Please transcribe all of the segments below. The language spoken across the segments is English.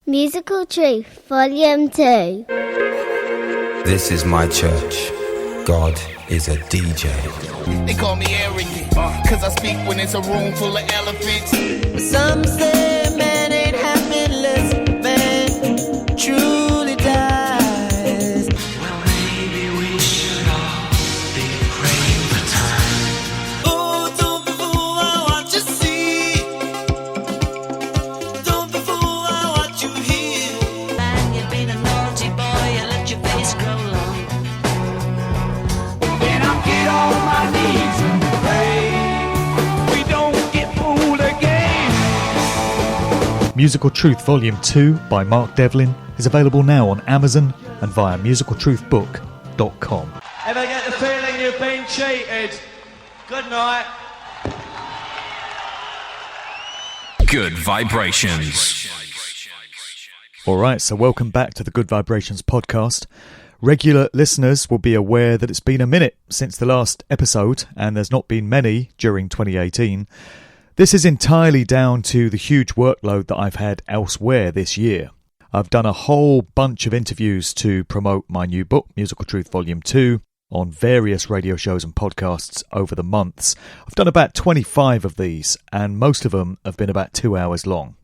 Musical Truth, Volume 2. This is my church. God is a DJ. They call me arrogant, cause I speak when it's a room full of elephants. Some say man ain't happiness, man truly dies. Well, maybe we should all be praying for time. Oh, don't be fooled by what you see. Don't be fooled by what you hear. Man, you've been a naughty boy, you let your face grow long. Then I get on my knees and pray we don't get fooled again. Musical Truth Volume 2 by Mark Devlin is available now on Amazon and via musicaltruthbook.com. Ever get the feeling you've been cheated? Good night. Good Vibrations. Alright, so welcome back to the Good Vibrations podcast. Regular listeners will be aware that it's been a minute since the last episode, and there's not been many during 2018. This is entirely down to the huge workload that I've had elsewhere this year. I've done a whole bunch of interviews to promote my new book, Musical Truth Volume 2, on various radio shows and podcasts over the months. I've done about 25 of these, and most of them have been about 2 hours long.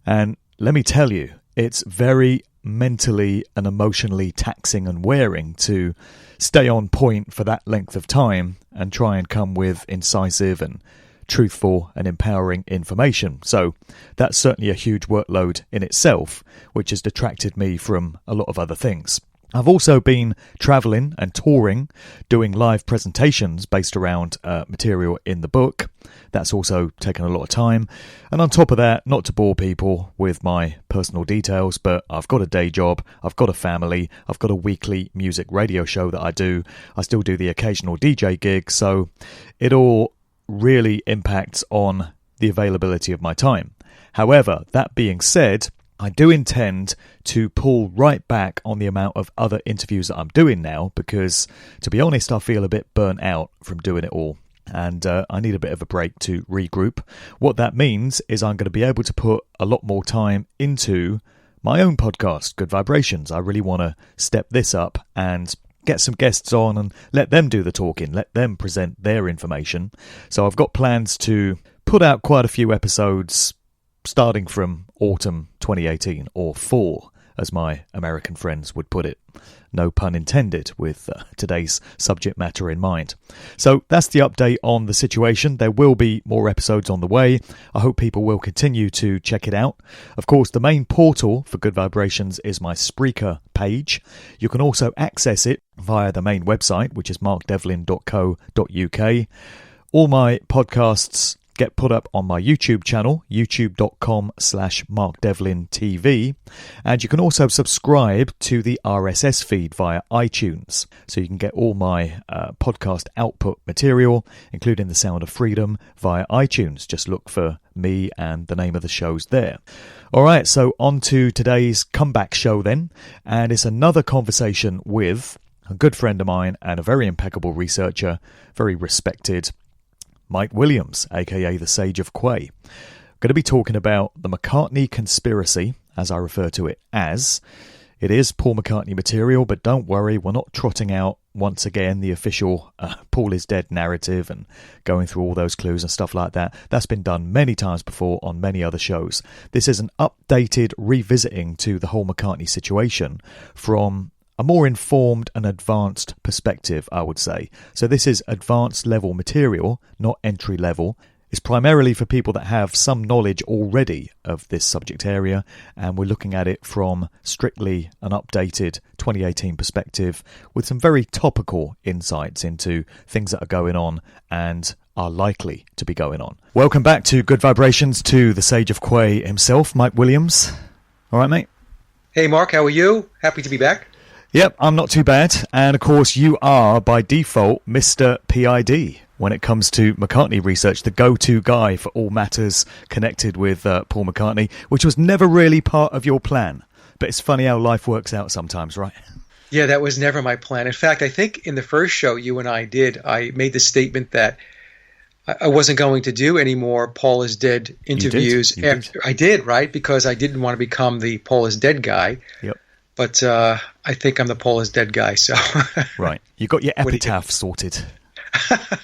And let me tell you, it's very mentally and emotionally taxing and wearing to stay on point for that length of time and try and come with incisive and truthful and empowering information. So that's certainly a huge workload in itself, which has detracted me from a lot of other things. I've also been travelling and touring, doing live presentations based around material in the book. That's also taken a lot of time. And on top of that, not to bore people with my personal details, but I've got a day job, I've got a family, I've got a weekly music radio show that I do. I still do the occasional DJ gig, so it all really impacts on the availability of my time. However, that being said, I do intend to pull right back on the amount of other interviews that I'm doing now because, to be honest, I feel a bit burnt out from doing it all. And I need a bit of a break to regroup. What that means is I'm going to be able to put a lot more time into my own podcast, Good Vibrations. I really want to step this up and get some guests on and let them do the talking, let them present their information. So I've got plans to put out quite a few episodes starting from autumn 2018, or fall, as my American friends would put it. No pun intended, with today's subject matter in mind. So that's the update on the situation. There will be more episodes on the way. I hope people will continue to check it out. Of course, the main portal for Good Vibrations is my Spreaker page. You can also access it via the main website, which is markdevlin.co.uk. All my podcasts get put up on my YouTube channel, youtube.com/markdevlintv, and you can also subscribe to the RSS feed via iTunes, so you can get all my podcast output material, including The Sound of Freedom, via iTunes. Just look for me and the name of the shows there. Alright, so on to today's comeback show then, and it's another conversation with a good friend of mine and a very impeccable researcher, very respected, Mike Williams, aka the Sage of Quay. I'm going to be talking about the McCartney conspiracy, as I refer to it as. It is Paul McCartney material, but don't worry, we're not trotting out once again the official Paul is dead narrative and going through all those clues and stuff like that. That's been done many times before on many other shows. This is an updated revisiting to the whole McCartney situation from a more informed and advanced perspective, I would say. So this is advanced level material, not entry level. It's primarily for people that have some knowledge already of this subject area, and we're looking at it from strictly an updated 2018 perspective with some very topical insights into things that are going on and are likely to be going on. Welcome back to Good Vibrations to the Sage of Quay himself, Mike Williams. All right, mate? Hey, Mark, how are you? Happy to be back. Yep, I'm not too bad. And of course, you are, by default, Mr. PID when it comes to McCartney research, the go-to guy for all matters connected with Paul McCartney, which was never really part of your plan. But it's funny how life works out sometimes, right? Yeah, that was never my plan. In fact, I think in the first show you and I did, I made the statement that I wasn't going to do any more Paul is Dead interviews. You did. I did, right? Because I didn't want to become the Paul is Dead guy. Yep. But I think I'm the Paul is Dead guy. So right, you got your epitaph sorted.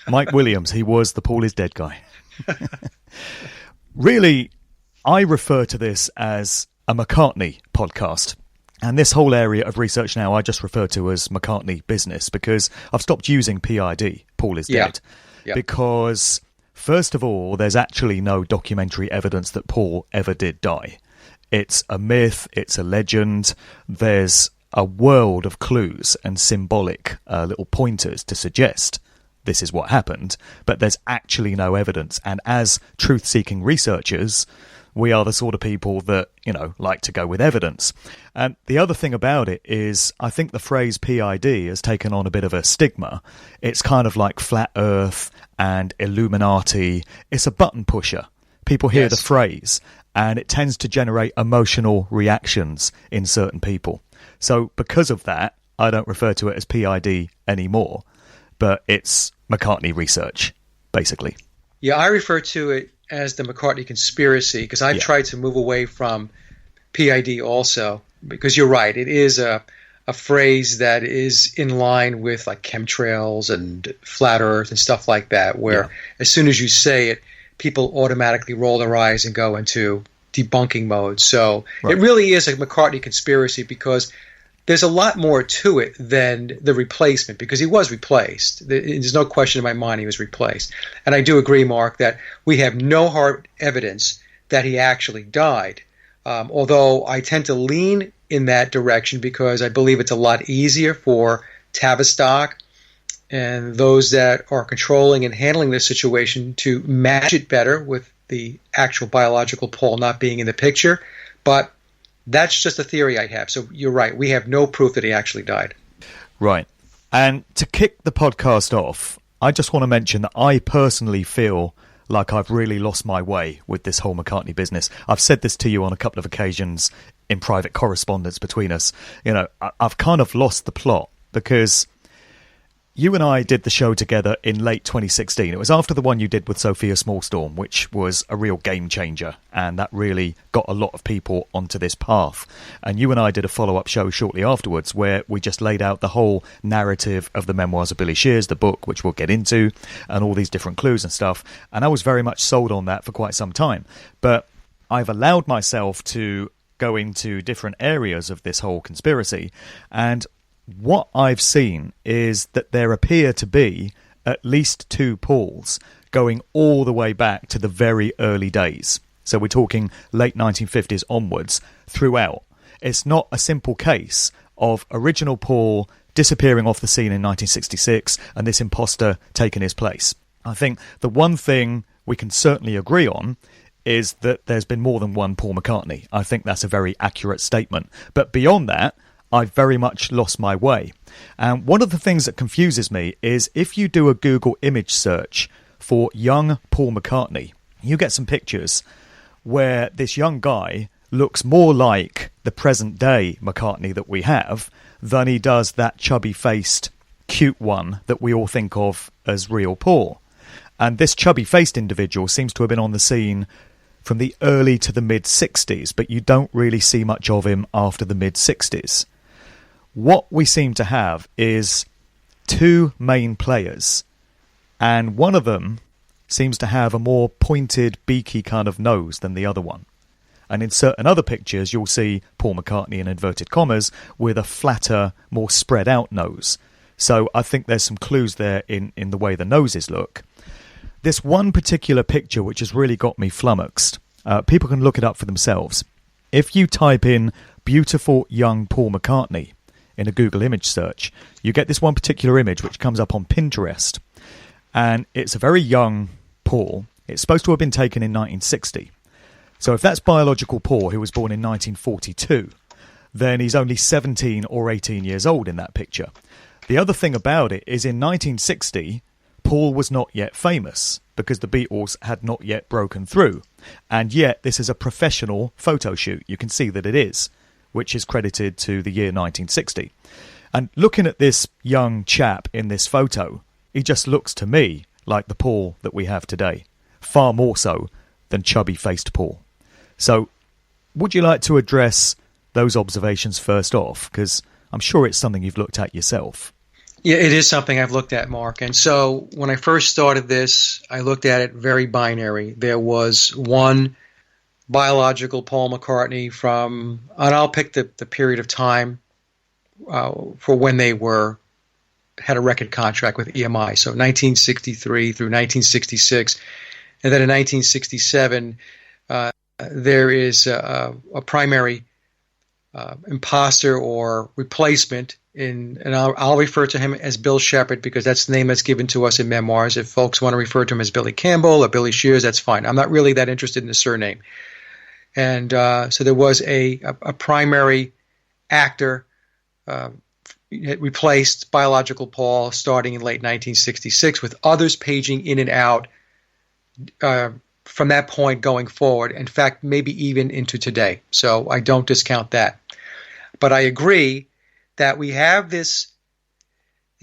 Mike Williams, he was the Paul is Dead guy. Really, I refer to this as a McCartney podcast. And this whole area of research now I just refer to as McCartney business, because I've stopped using PID, Paul is Dead. Yeah. Because, first of all, there's actually no documentary evidence that Paul ever did die. It's a myth, it's a legend. There's a world of clues and symbolic little pointers to suggest this is what happened, but there's actually no evidence. And as truth-seeking researchers, we are the sort of people that, like to go with evidence. And the other thing about it is, I think the phrase PID has taken on a bit of a stigma. It's kind of like flat earth and Illuminati. It's a button pusher. People hear the phrase, and it tends to generate emotional reactions in certain people. So because of that, I don't refer to it as PID anymore, but it's McCartney research, basically. Yeah, I refer to it as the McCartney conspiracy, because I've tried to move away from PID also, because you're right, it is a phrase that is in line with like chemtrails and flat earth and stuff like that, where as soon as you say it, people automatically roll their eyes and go into debunking mode. So it really is a McCartney conspiracy, because there's a lot more to it than the replacement, because he was replaced. There's no question in my mind he was replaced. And I do agree, Mark, that we have no hard evidence that he actually died. Although I tend to lean in that direction because I believe it's a lot easier for Tavistock and those that are controlling and handling this situation to match it better with the actual biological Paul not being in the picture. But that's just a theory I have. So you're right. We have no proof that he actually died. Right. And to kick the podcast off, I just want to mention that I personally feel like I've really lost my way with this whole McCartney business. I've said this to you on a couple of occasions in private correspondence between us. I've kind of lost the plot, because you and I did the show together in late 2016. It was after the one you did with Sophia Smallstorm, which was a real game changer, and that really got a lot of people onto this path. And you and I did a follow-up show shortly afterwards where we just laid out the whole narrative of the memoirs of Billy Shears, the book, which we'll get into, and all these different clues and stuff. And I was very much sold on that for quite some time. But I've allowed myself to go into different areas of this whole conspiracy, and what I've seen is that there appear to be at least two Pauls going all the way back to the very early days. So we're talking late 1950s onwards throughout. It's not a simple case of original Paul disappearing off the scene in 1966 and this imposter taking his place. I think the one thing we can certainly agree on is that there's been more than one Paul McCartney. I think that's a very accurate statement. But beyond that, I've very much lost my way. And one of the things that confuses me is if you do a Google image search for young Paul McCartney, you get some pictures where this young guy looks more like the present day McCartney that we have than he does that chubby-faced, cute one that we all think of as real Paul. And this chubby-faced individual seems to have been on the scene from the early to the mid-60s, but you don't really see much of him after the mid-60s. What we seem to have is two main players, and one of them seems to have a more pointed, beaky kind of nose than the other one. And in certain other pictures, you'll see Paul McCartney in inverted commas with a flatter, more spread out nose. So I think there's some clues there in the way the noses look. This one particular picture, which has really got me flummoxed, people can look it up for themselves. If you type in beautiful young Paul McCartney in a Google image search, you get this one particular image which comes up on Pinterest. And it's a very young Paul. It's supposed to have been taken in 1960. So if that's biological Paul, who was born in 1942, then he's only 17 or 18 years old in that picture. The other thing about it is in 1960, Paul was not yet famous because the Beatles had not yet broken through. And yet this is a professional photo shoot. You can see that it is, which is credited to the year 1960. And looking at this young chap in this photo, he just looks to me like the Paul that we have today, far more so than chubby-faced Paul. So, would you like to address those observations first off? Because I'm sure it's something you've looked at yourself. Yeah, it is something I've looked at, Mark. And so when I first started this, I looked at it very binary. There was one biological Paul McCartney from, and I'll pick the period of time for when they had a record contract with EMI. So 1963 through 1966. And then in 1967, there is a primary imposter or replacement and I'll refer to him as Bill Shepard because that's the name that's given to us in memoirs. If folks want to refer to him as Billy Campbell or Billy Shears, that's fine. I'm not really that interested in the surname. And so there was a primary actor replaced biological Paul starting in late 1966 with others paging in and out from that point going forward. In fact, maybe even into today. So I don't discount that. But I agree that we have these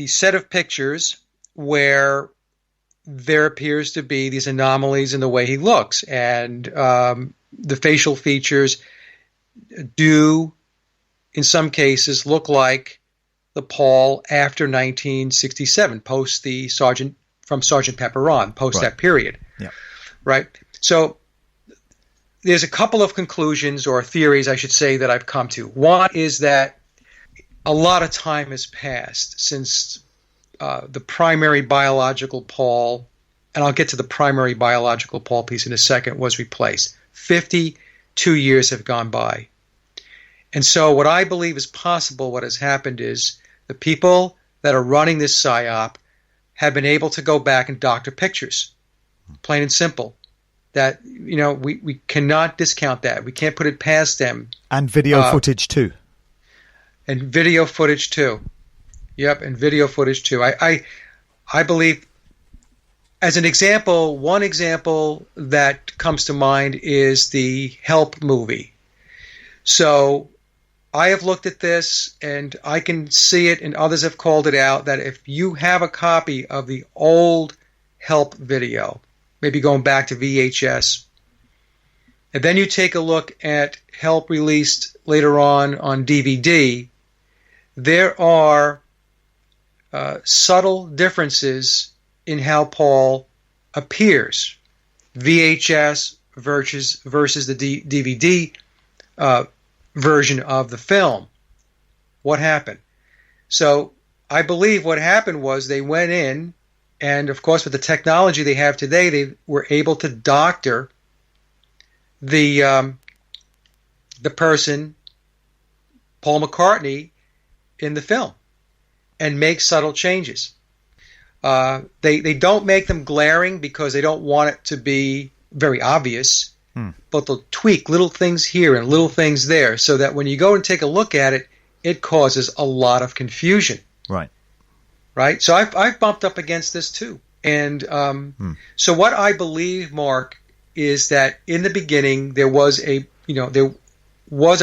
set of pictures where there appears to be these anomalies in the way he looks. And the facial features do, in some cases, look like the Paul after 1967, post the Sgt. Pepper on, post that period. Yeah. Right? So there's a couple of conclusions or theories, I should say, that I've come to. One is that a lot of time has passed since the primary biological Paul, and I'll get to the primary biological Paul piece in a second, was replaced. 52 years have gone by. And so what I believe is possible, what has happened is the people that are running this psy-op have been able to go back and doctor pictures, plain and simple. That, you know, we cannot discount that. We can't put it past them. And video footage too. And video footage too. Yep, and video footage too. I believe, as an example, one example that comes to mind is the Help movie. So I have looked at this, and I can see it, and others have called it out, that if you have a copy of the old Help video, maybe going back to VHS, and then you take a look at Help released later on DVD, there are subtle differences in how Paul appears. VHS versus the DVD version of the film. What happened? So I believe what happened was they went in, and of course with the technology they have today, they were able to doctor the person, Paul McCartney, in the film and make subtle changes. They don't make them glaring because they don't want it to be very obvious, but they'll tweak little things here and little things there so that when you go and take a look at it, it causes a lot of confusion. Right. Right? So I've bumped up against this too. And so what I believe, Mark, is that in the beginning there was a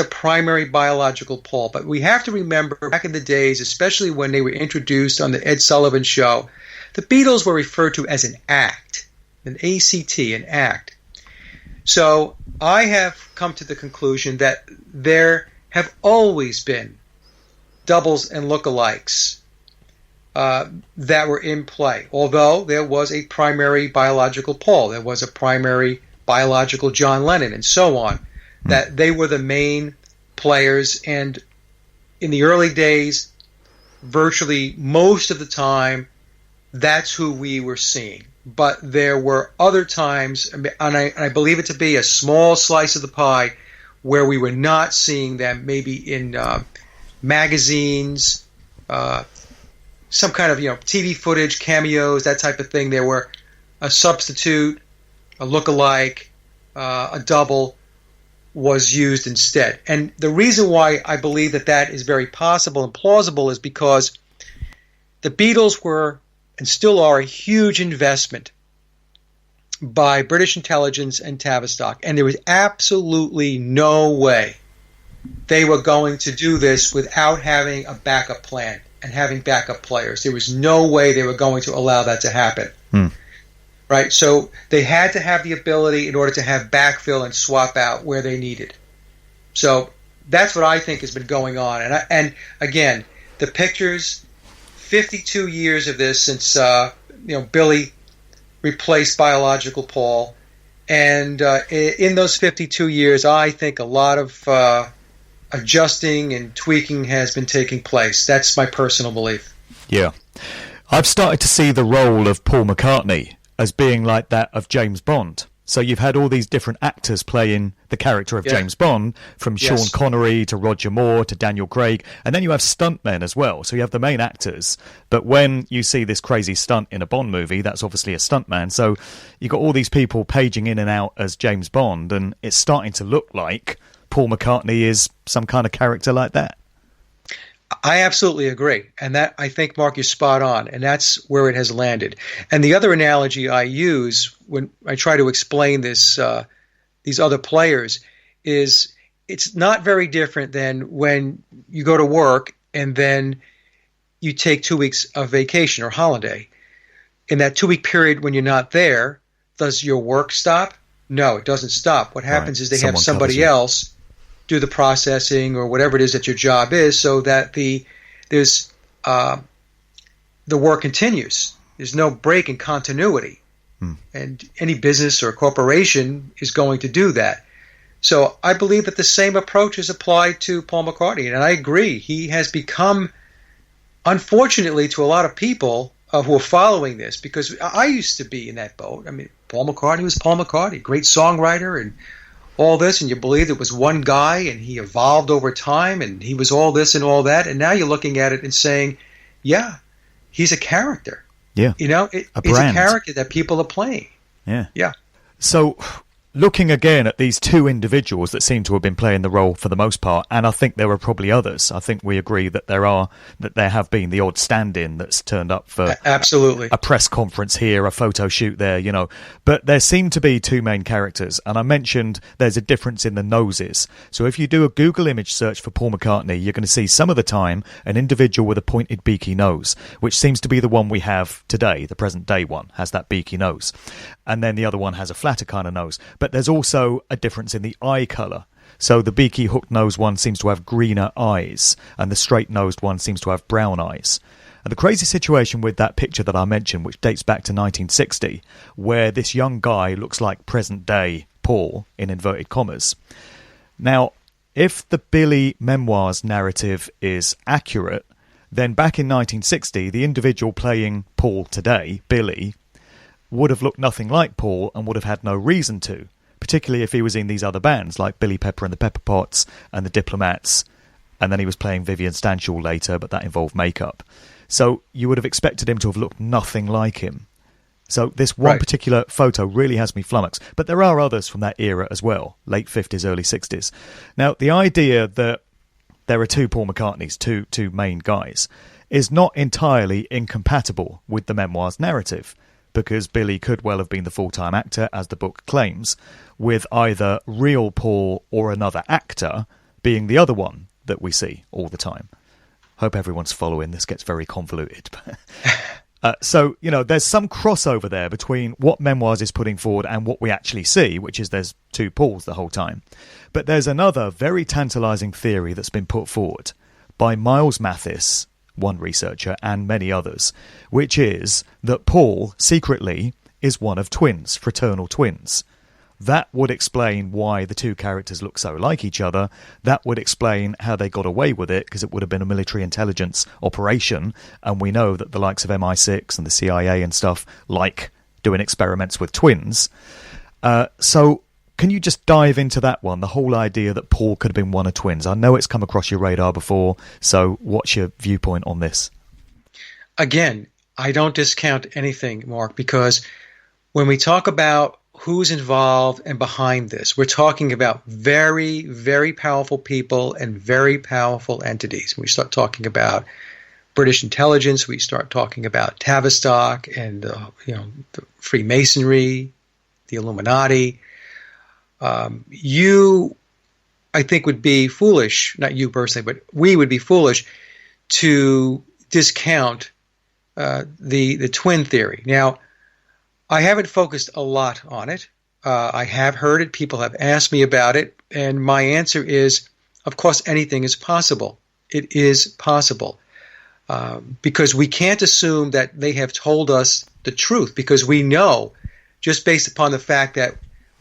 primary biological Paul. But we have to remember back in the days, especially when they were introduced on the Ed Sullivan Show, the Beatles were referred to as an act, an ACT, an act. So I have come to the conclusion that there have always been doubles and lookalikes that were in play. Although there was a primary biological Paul, there was a primary biological John Lennon, and so on. That they were the main players, and in the early days, virtually most of the time, that's who we were seeing. But there were other times, and I believe it to be a small slice of the pie, where we were not seeing them, maybe in magazines, some kind of TV footage, cameos, that type of thing. There were a substitute, a lookalike, a double was used instead. And the reason why I believe that is very possible and plausible is because the Beatles were and still are a huge investment by British intelligence and Tavistock, and there was absolutely no way they were going to do this without having a backup plan and having backup players. There was no way they were going to allow that to happen. right? So they had to have the ability in order to have backfill and swap out where they needed. So that's what I think has been going on. And again, the pictures, 52 years of this since Billy replaced biological Paul, and in those 52 years, I think a lot of adjusting and tweaking has been taking place. That's my personal belief. Yeah. I've started to see the role of Paul McCartney as being like that of James Bond. So you've had all these different actors playing the character of James Bond, from Sean Connery to Roger Moore to Daniel Craig, and then you have stuntmen as well. So you have the main actors, but when you see this crazy stunt in a Bond movie, that's obviously a stuntman. So you've got all these people paging in and out as James Bond, and it's starting to look like Paul McCartney is some kind of character like that. I absolutely agree. And that, I think, Mark, you're spot on. And that's where it has landed. And the other analogy I use when I try to explain this, these other players, is it's not very different than when you go to work and then you take 2 weeks of vacation or holiday. In that 2-week period when you're not there, does your work stop? No, it doesn't stop. What happens is they have somebody else do the processing or whatever it is that your job is, so that the work continues. There's no break in continuity. And any business or corporation is going to do that. So I believe that the same approach is applied to Paul McCartney. And I agree. He has become, unfortunately, to a lot of people who are following this, because I used to be in that boat. I mean, Paul McCartney was Paul McCartney, great songwriter and all this, and you believed it was one guy and he evolved over time and he was all this and all that, and now you're looking at it and saying, yeah, he's a character. Yeah. It's a character that people are playing. Yeah. Yeah. So looking again at these two individuals that seem to have been playing the role for the most part, and I think there are probably others. I think we agree that there have been the odd stand-in that's turned up for absolutely a press conference here, a photo shoot there, But there seem to be two main characters, and I mentioned there's a difference in the noses. So if you do a Google image search for Paul McCartney, you're going to see some of the time an individual with a pointed beaky nose, which seems to be the one we have today. The present day one has that beaky nose, and then the other one has a flatter kind of nose. But there's also a difference in the eye colour. So the beaky hook-nosed one seems to have greener eyes, and the straight-nosed one seems to have brown eyes. And the crazy situation with that picture that I mentioned, which dates back to 1960, where this young guy looks like present-day Paul, in inverted commas. Now, if the Billy Memoirs narrative is accurate, then back in 1960, the individual playing Paul today, Billy, would have looked nothing like Paul and would have had no reason to, particularly if he was in these other bands like Billy Pepper and the Pepper Pots and the Diplomats, and then he was playing Vivian Stanshall later, but that involved makeup. So you would have expected him to have looked nothing like him. So this one particular photo really has me flummoxed. But there are others from that era as well, late 50s, early 60s. Now, the idea that there are two Paul McCartneys, two main guys, is not entirely incompatible with the Memoirs narrative, because Billy could well have been the full-time actor, as the book claims, with either real Paul or another actor being the other one that we see all the time. Hope everyone's following. This gets very convoluted. So, there's some crossover there between what Memoirs is putting forward and what we actually see, which is there's two Pauls the whole time. But there's another very tantalising theory that's been put forward by Miles Mathis, one researcher, and many others, which is that Paul secretly is one of twins, fraternal twins. That would explain why the two characters look so like each other. That would explain how they got away with it, because it would have been a military intelligence operation, and we know that the likes of MI6 and the CIA and stuff like doing experiments with twins. So can you just dive into that one, the whole idea that Paul could have been one of twins? I know it's come across your radar before, so what's your viewpoint on this? Again, I don't discount anything, Mark, because when we talk about who's involved and behind this, we're talking about very, very powerful people and very powerful entities. We start talking about British intelligence, we start talking about Tavistock and the Freemasonry, the Illuminati. You, I think, would be foolish, not you personally, but we would be foolish to discount the twin theory. Now, I haven't focused a lot on it. I have heard it. People have asked me about it. And my answer is, of course, anything is possible. It is possible. Because we can't assume that they have told us the truth, because we know, just based upon the fact that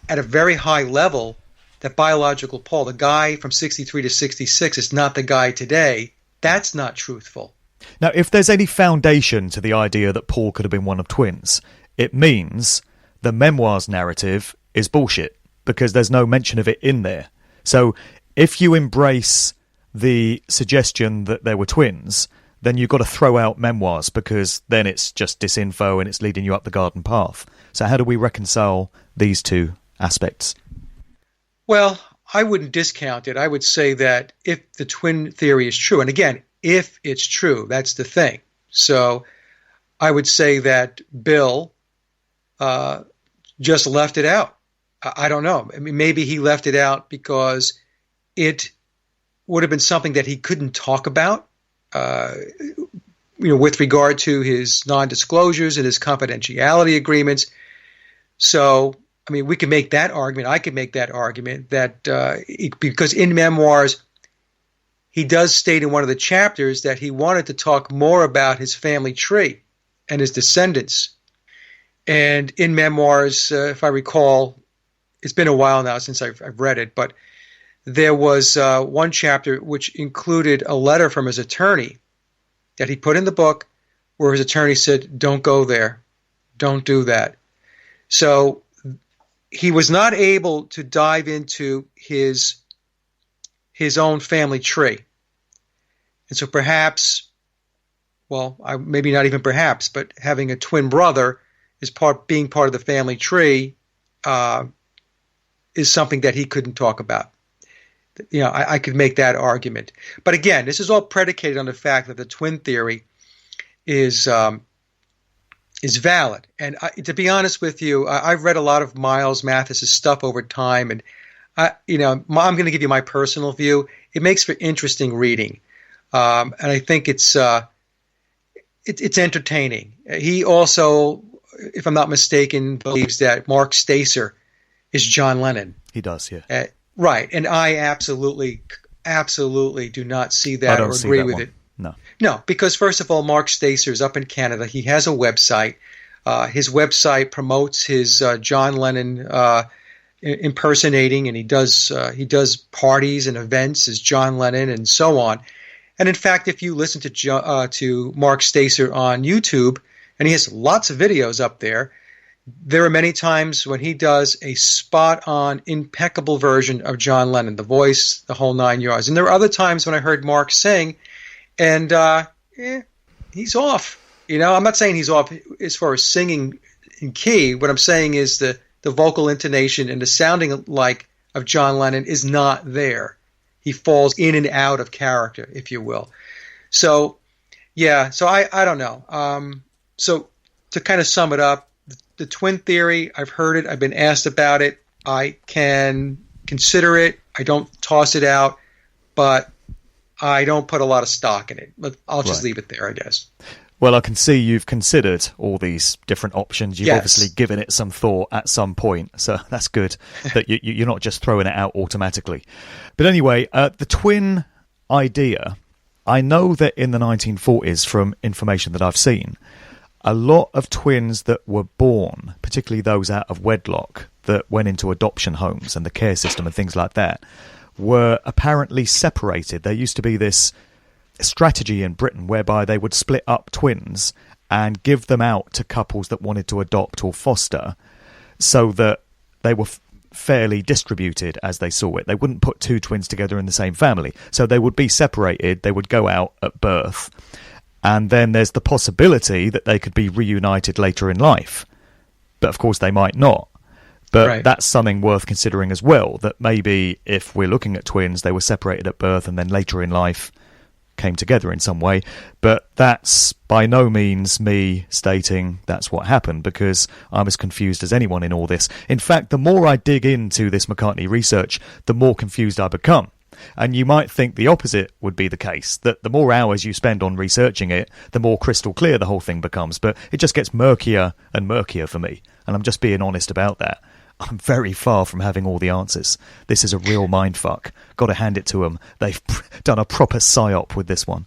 at a very high level, that biological Paul, the guy from 63 to 66, is not the guy today. That's not truthful. Now, if there's any foundation to the idea that Paul could have been one of twins, it means the memoirs narrative is bullshit, because there's no mention of it in there. So if you embrace the suggestion that there were twins, then you've got to throw out memoirs, because then it's just disinfo and it's leading you up the garden path. So how do we reconcile these two aspects? Well, I wouldn't discount it. I would say that if the twin theory is true, and again, if it's true, that's the thing. So I would say that Bill just left it out. I don't know. I mean, maybe he left it out because it would have been something that he couldn't talk about, with regard to his non-disclosures and his confidentiality agreements. So, I mean, we can make that argument. I could make that argument that because in memoirs, he does state in one of the chapters that he wanted to talk more about his family tree and his descendants. And in memoirs, if I recall, it's been a while now since I've read it, but there was one chapter which included a letter from his attorney that he put in the book, where his attorney said, "Don't go there. Don't do that." So he was not able to dive into his own family tree. And so perhaps, well, maybe not even perhaps, but having a twin brother is being part of the family tree is something that he couldn't talk about. I could make that argument. But again, this is all predicated on the fact that the twin theory is valid. And to be honest with you, I've read a lot of Miles Mathis's stuff over time, and I'm going to give you my personal view. It makes for interesting reading, and I think it's entertaining. He also, if I'm not mistaken, believes that Mark Stacer is John Lennon. He does, yeah. Right, and I absolutely do not see that or agree with it. No, because first of all, Mark Stacer is up in Canada. He has a website. His website promotes his John Lennon impersonating, and he does parties and events as John Lennon and so on. And in fact, if you listen to Mark Stacer on YouTube, and he has lots of videos up there, there are many times when he does a spot-on, impeccable version of John Lennon, the voice, the whole nine yards. And there are other times when I heard Mark sing, and he's off. I'm not saying he's off as far as singing in key. What I'm saying is the vocal intonation and the sounding like of John Lennon is not there. He falls in and out of character, if you will. So, yeah, so I don't know. So to kind of sum it up, the twin theory, I've heard it. I've been asked about it. I can consider it. I don't toss it out, but I don't put a lot of stock in it. But I'll just leave it there, I guess. Well, I can see you've considered all these different options. You've Yes. obviously given it some thought at some point. So that's good that you're not just throwing it out automatically. But anyway, the twin idea, I know that in the 1940s, from information that I've seen, a lot of twins that were born, particularly those out of wedlock that went into adoption homes and the care system and things like that, were apparently separated. There used to be this strategy in Britain whereby they would split up twins and give them out to couples that wanted to adopt or foster, so that they were fairly distributed as they saw it. They wouldn't put two twins together in the same family. So they would be separated. They would go out at birth. And then there's the possibility that they could be reunited later in life. But of course they might not. But That's something worth considering as well, that maybe if we're looking at twins, they were separated at birth and then later in life came together in some way. But that's by no means me stating that's what happened, because I'm as confused as anyone in all this. In fact, the more I dig into this McCartney research, the more confused I become. And you might think the opposite would be the case, that the more hours you spend on researching it, the more crystal clear the whole thing becomes. But it just gets murkier and murkier for me. And I'm just being honest about that. I'm very far from having all the answers. This is a real mindfuck. Got to hand it to them. They've done a proper psy-op with this one.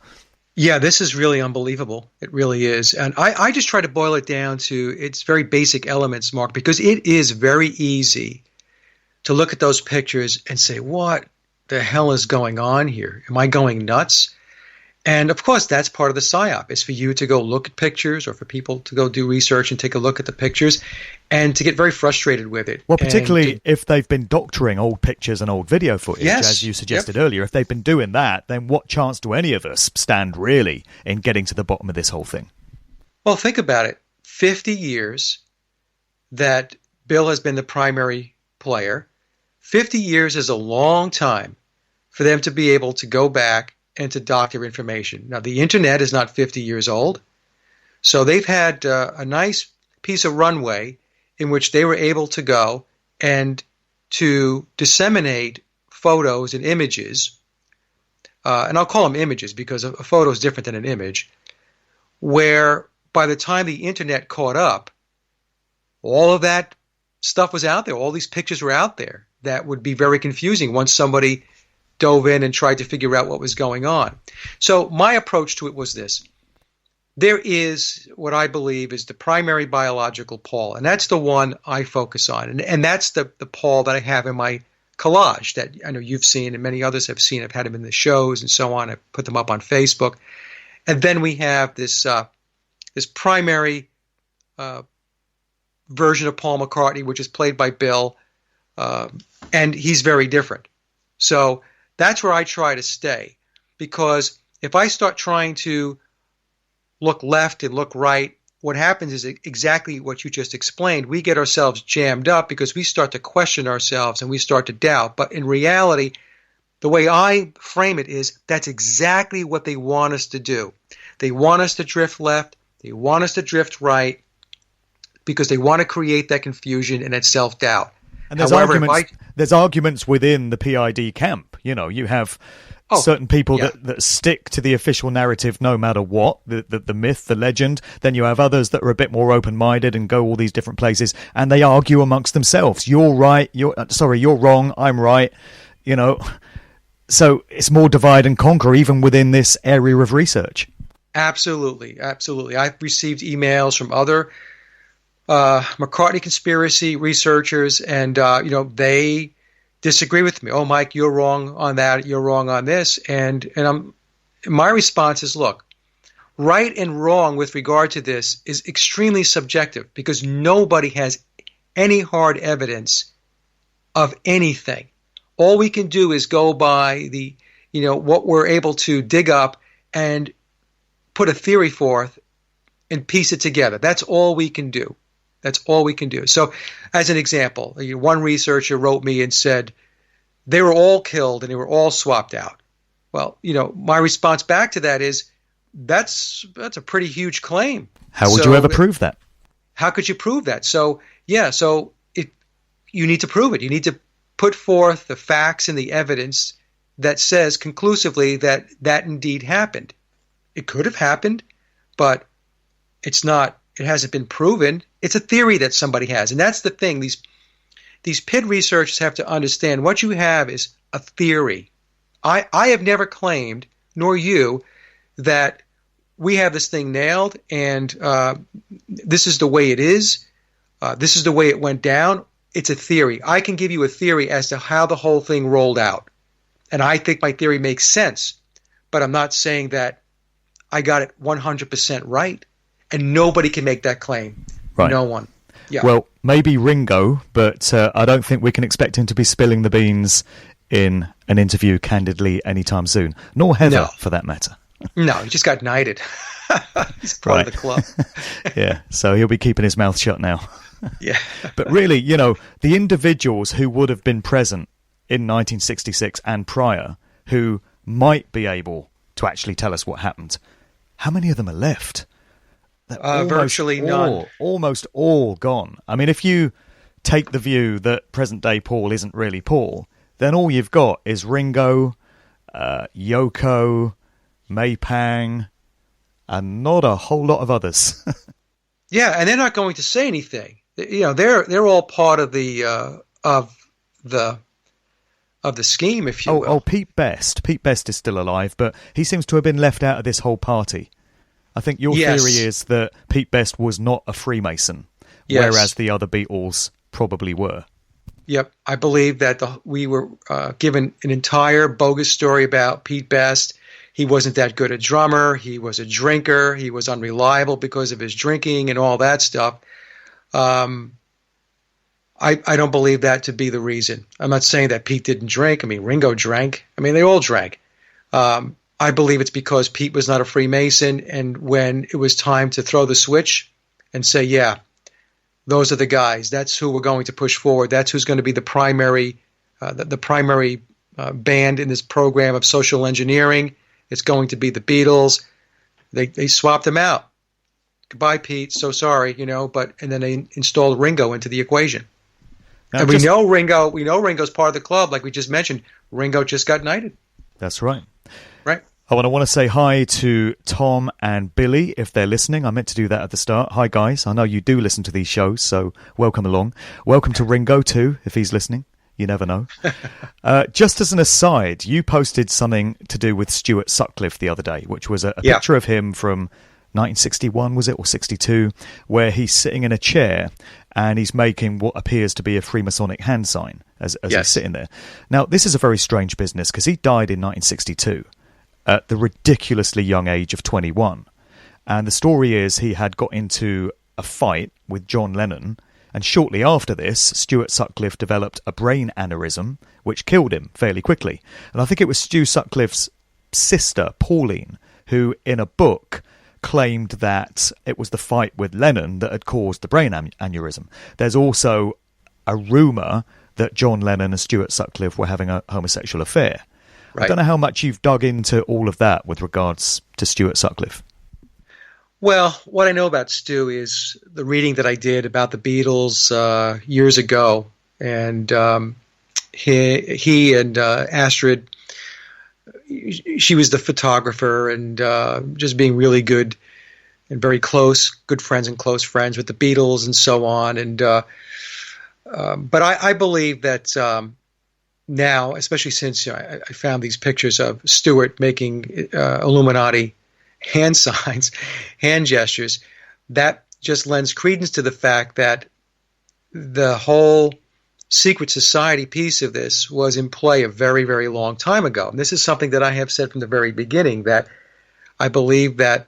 Yeah, this is really unbelievable. It really is. And I just try to boil it down to its very basic elements, Mark, because it is very easy to look at those pictures and say, what the hell is going on here? Am I going nuts? And of course, that's part of the psy-op, is for you to go look at pictures or for people to go do research and take a look at the pictures and to get very frustrated with it. Well, particularly if they've been doctoring old pictures and old video footage, as you suggested earlier. If they've been doing that, then what chance do any of us stand really in getting to the bottom of this whole thing? Well, think about it. 50 years that Bill has been the primary player. 50 years is a long time for them to be able to go back and to doctor information. Now, the internet is not 50 years old, so they've had a nice piece of runway in which they were able to go and to disseminate photos and images, and I'll call them images because a photo is different than an image, where by the time the internet caught up, all of that stuff was out there. All these pictures were out there that would be very confusing once somebody dove in and tried to figure out what was going on. So my approach to it was this. There is what I believe is the primary biological Paul, and that's the one I focus on. And that's the Paul that I have in my collage that I know you've seen and many others have seen. I've had them in the shows and so on. I've put them up on Facebook. And then we have this this primary version of Paul McCartney, which is played by Bill, and he's very different. So that's where I try to stay, because if I start trying to look left and look right, what happens is exactly what you just explained. We get ourselves jammed up because we start to question ourselves and we start to doubt. But in reality, the way I frame it is that's exactly what they want us to do. They want us to drift left. They want us to drift right because they want to create that confusion and that self-doubt. And there's arguments within the PID camp. You know, you have certain people that stick to the official narrative no matter what, the myth, the legend. Then you have others that are a bit more open-minded and go all these different places, and they argue amongst themselves. You're right, you're wrong, I'm right. You know, so it's more divide and conquer even within this area of research. Absolutely, absolutely. I've received emails from other McCartney conspiracy researchers, and they disagree with me. Oh, Mike, you're wrong on that. You're wrong on this. And my response is, look, right and wrong with regard to this is extremely subjective because nobody has any hard evidence of anything. All we can do is go by the, what we're able to dig up and put a theory forth and piece it together. That's all we can do. That's all we can do. So, as an example, one researcher wrote me and said they were all killed and they were all swapped out. Well, my response back to that is that's a pretty huge claim. How would you ever prove that? How could you prove that? So, you need to prove it. You need to put forth the facts and the evidence that says conclusively that indeed happened. It could have happened, but it's not. It hasn't been proven. It's a theory that somebody has. And that's the thing. These PID researchers have to understand what you have is a theory. I have never claimed, nor you, that we have this thing nailed and this is the way it is. This is the way it went down. It's a theory. I can give you a theory as to how the whole thing rolled out. And I think my theory makes sense. But I'm not saying that I got it 100% right. And nobody can make that claim. Right. No one. Yeah. Well, maybe Ringo, but I don't think we can expect him to be spilling the beans in an interview candidly anytime soon. Nor Heather, for that matter. No, he just got knighted. He's part of the club. Yeah, so he'll be keeping his mouth shut now. Yeah. But really, the individuals who would have been present in 1966 and prior, who might be able to actually tell us what happened, how many of them are left? Virtually none. Almost all gone. I mean, if you take the view that present-day Paul isn't really Paul, then all you've got is Ringo, Yoko, Maypang, and not a whole lot of others. Yeah, and they're not going to say anything. You know, they're all part of the scheme, if you will. Oh, Pete Best. Pete Best is still alive, but he seems to have been left out of this whole party. I think your theory is that Pete Best was not a Freemason, whereas the other Beatles probably were. Yep, I believe that we were given an entire bogus story about Pete Best. He wasn't that good a drummer. He was a drinker. He was unreliable because of his drinking and all that stuff. I don't believe that to be the reason. I'm not saying that Pete didn't drink. I mean, Ringo drank. I mean, they all drank. I believe it's because Pete was not a Freemason, and when it was time to throw the switch and say, yeah, those are the guys. That's who we're going to push forward. That's who's going to be the primary band in this program of social engineering. It's going to be the Beatles. They swapped them out. Goodbye, Pete. So sorry, and then they installed Ringo into the equation. Now, and we know Ringo's part of the club, like we just mentioned. Ringo just got knighted. That's right. Right. I want to say hi to Tom and Billy if they're listening. I meant to do that at the start. Hi, guys. I know you do listen to these shows, so welcome along. Welcome to Ringo, too, if he's listening. You never know. Just as an aside, you posted something to do with Stuart Sutcliffe the other day, which was a picture of him from 1961, was it, or 62, where he's sitting in a chair and he's making what appears to be a Freemasonic hand sign as he's sitting there. Now, this is a very strange business because he died in 1962 at the ridiculously young age of 21. And the story is he had got into a fight with John Lennon, and shortly after this, Stuart Sutcliffe developed a brain aneurysm, which killed him fairly quickly. And I think it was Stu Sutcliffe's sister, Pauline, who in a book claimed that it was the fight with Lennon that had caused the brain aneurysm. There's also a rumour that John Lennon and Stuart Sutcliffe were having a homosexual affair. Right. I don't know how much you've dug into all of that with regards to Stuart Sutcliffe. Well, what I know about Stu is the reading that I did about the Beatles years ago, and he and Astrid, she was the photographer, and just being really good and very close, good friends and close friends with the Beatles and so on. And but I believe that now, especially since I found these pictures of Stuart making Illuminati hand signs, hand gestures, that just lends credence to the fact that the whole secret society piece of this was in play a very, very long time ago. And this is something that I have said from the very beginning, that I believe that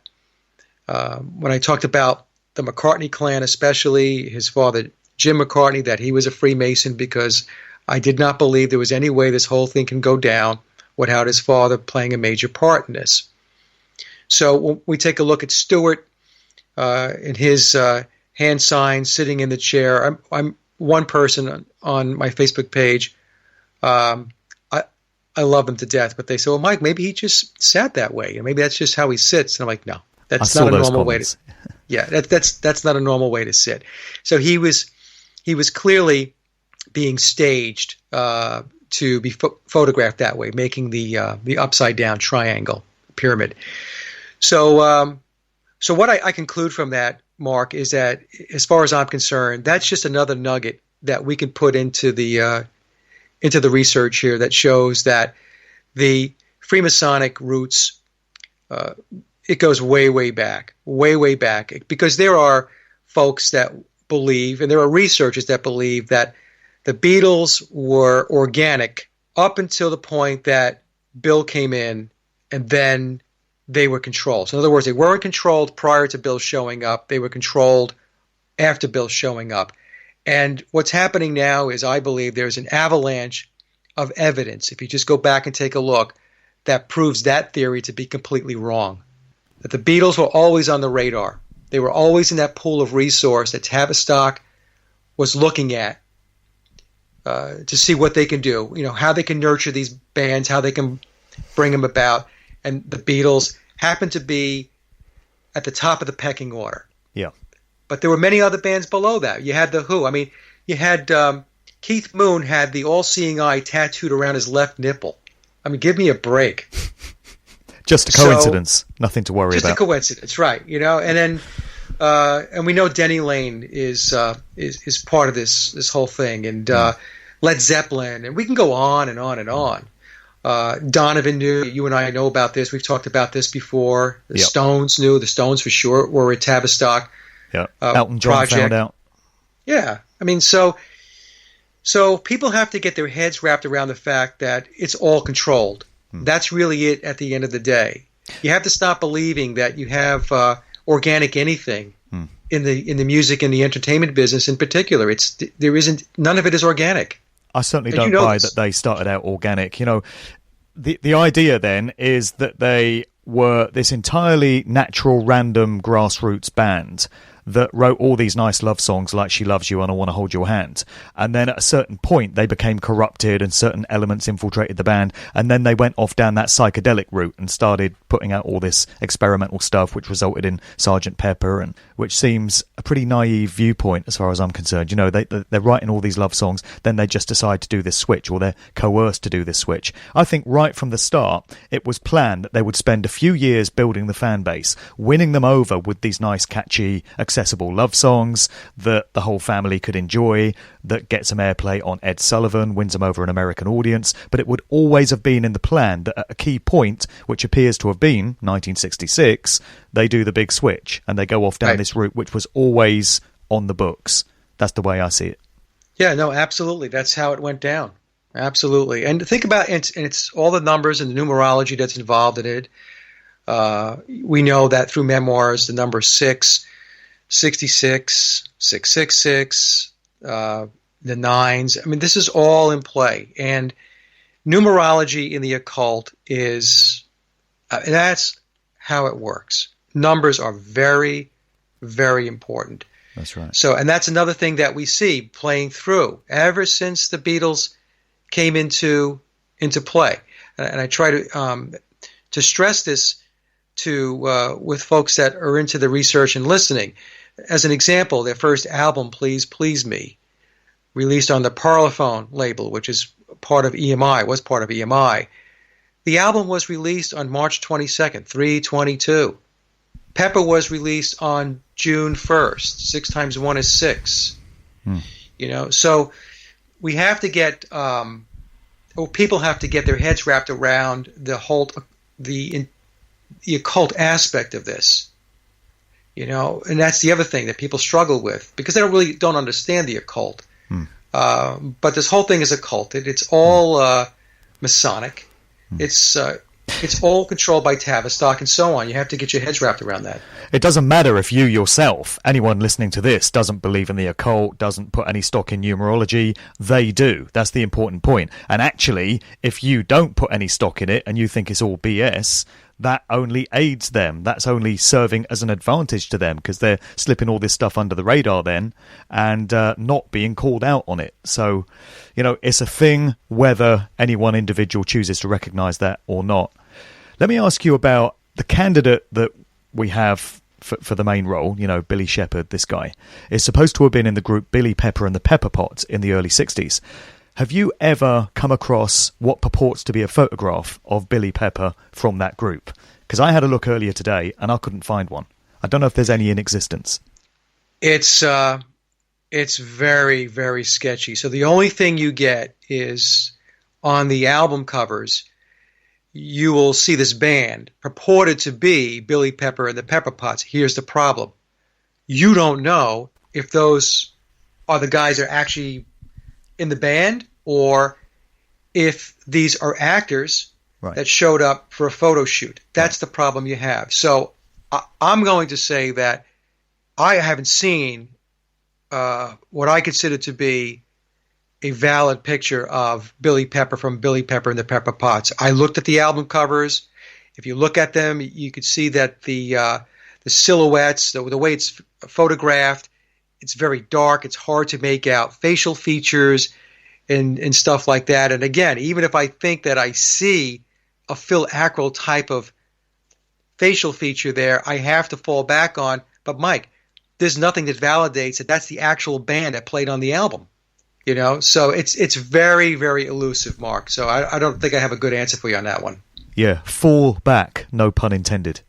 when I talked about the McCartney clan, especially his father, Jim McCartney, that he was a Freemason, because I did not believe there was any way this whole thing can go down without his father playing a major part in this. So when we take a look at Stuart in his hand sign, sitting in the chair, I'm one person on my Facebook page. I love him to death, but they say, well, Mike, maybe he just sat that way, and maybe that's just how he sits. And I'm like, no, that's not a normal way to. Yeah, that's not a normal way to sit. So he was clearly being staged to be photographed that way, making the upside down triangle pyramid. So what I conclude from that, Mark, is that as far as I'm concerned, that's just another nugget that we can put into the research here that shows that the Freemasonic roots, it goes way, way back, because there are folks that believe, and there are researchers that believe, that the Beatles were organic up until the point that Bill came in, and then they were controlled. So in other words, they weren't controlled prior to Bill showing up. They were controlled after Bill showing up. And what's happening now is, I believe there's an avalanche of evidence, if you just go back and take a look, that proves that theory to be completely wrong. That the Beatles were always on the radar. They were always in that pool of resource that Tavistock was looking at to see what they can do, how they can nurture these bands, how they can bring them about. And the Beatles happened to be at the top of the pecking order. Yeah. But there were many other bands below that. You had The Who. I mean, you had Keith Moon had the all-seeing eye tattooed around his left nipple. I mean, give me a break. Just a coincidence, nothing to worry about. Just a coincidence, right? And then, and we know Denny Lane is part of this whole thing, and Led Zeppelin, and we can go on and on and on. Donovan knew. You and I know about this. We've talked about this before. The Stones knew. The Stones for sure were at Tavistock. Yeah, Elton John found out. Yeah, I mean, so people have to get their heads wrapped around the fact that it's all controlled. That's really it at the end of the day. You have to stop believing that you have organic anything in the music and the entertainment business in particular. None of it is organic. I certainly don't buy that they started out organic. The idea then is that they were this entirely natural, random grassroots band that wrote all these nice love songs like She Loves You and I Want to Hold Your Hand. And then at a certain point, they became corrupted and certain elements infiltrated the band. And then they went off down that psychedelic route and started putting out all this experimental stuff, which resulted in Sgt. Pepper, and which seems a pretty naive viewpoint as far as I'm concerned. They're writing all these love songs, then they just decide to do this switch, or they're coerced to do this switch. I think right from the start, it was planned that they would spend a few years building the fan base, winning them over with these nice, catchy, accessible love songs that the whole family could enjoy, that get some airplay on Ed Sullivan, wins them over an American audience. But it would always have been in the plan that at a key point, which appears to have been 1966, they do the big switch and they go off down this route, which was always on the books. That's the way I see it. Yeah, no, absolutely. That's how it went down. Absolutely. And think about it, and it's all the numbers and the numerology that's involved in it. We know that through memoirs, the number 6, 66, 666, the 9s. I mean, this is all in play. And numerology in the occult is, and that's how it works. Numbers are very, very important. That's right. So, and that's another thing that we see playing through ever since the Beatles came into play. And I try to stress this to with folks that are into the research and listening. As an example, their first album, Please Please Me, released on the Parlophone label, which is part of EMI, was part of EMI. The album was released on March 22nd, 3/22. Pepper was released on June 1st. 6 times 1 is 6. So we have to get, people have to get their heads wrapped around the occult aspect of this. And that's the other thing that people struggle with because they don't understand the occult. But this whole thing is occulted. It's all Masonic. It's all controlled by Tavistock and so on. You have to get your heads wrapped around that. It doesn't matter if you yourself, anyone listening to this, doesn't believe in the occult, doesn't put any stock in numerology. They do. That's the important point. And actually, if you don't put any stock in it and you think it's all BS, that only aids them. That's only serving as an advantage to them because they're slipping all this stuff under the radar then and not being called out on it. So, it's a thing whether any one individual chooses to recognise that or not. Let me ask you about the candidate that we have for the main role, Billy Shepherd, this guy, is supposed to have been in the group Billy Pepper and the Pepper Pots in the early 60s. Have you ever come across what purports to be a photograph of Billy Pepper from that group? Because I had a look earlier today and I couldn't find one. I don't know if there's any in existence. It's very, very sketchy. So the only thing you get is on the album covers, you will see this band purported to be Billy Pepper and the Pepper Pots. Here's the problem. You don't know if those are the guys that are actually in the band or if these are actors that showed up for a photo shoot. That's the problem you have. So I'm going to say that I haven't seen what I consider to be a valid picture of Billy Pepper from Billy Pepper and the Pepper Pots. I looked at the album covers. If you look at them, you could see that the silhouettes, the way it's photographed, it's very dark. It's hard to make out facial features and stuff like that. And again, even if I think that I see a Phil Ackrell type of facial feature there, I have to fall back on, but Mike, there's nothing that validates that that's the actual band that played on the album. You know, so it's very, very elusive, Mark. So I don't think I have a good answer for you on that one. Yeah, fall back, no pun intended.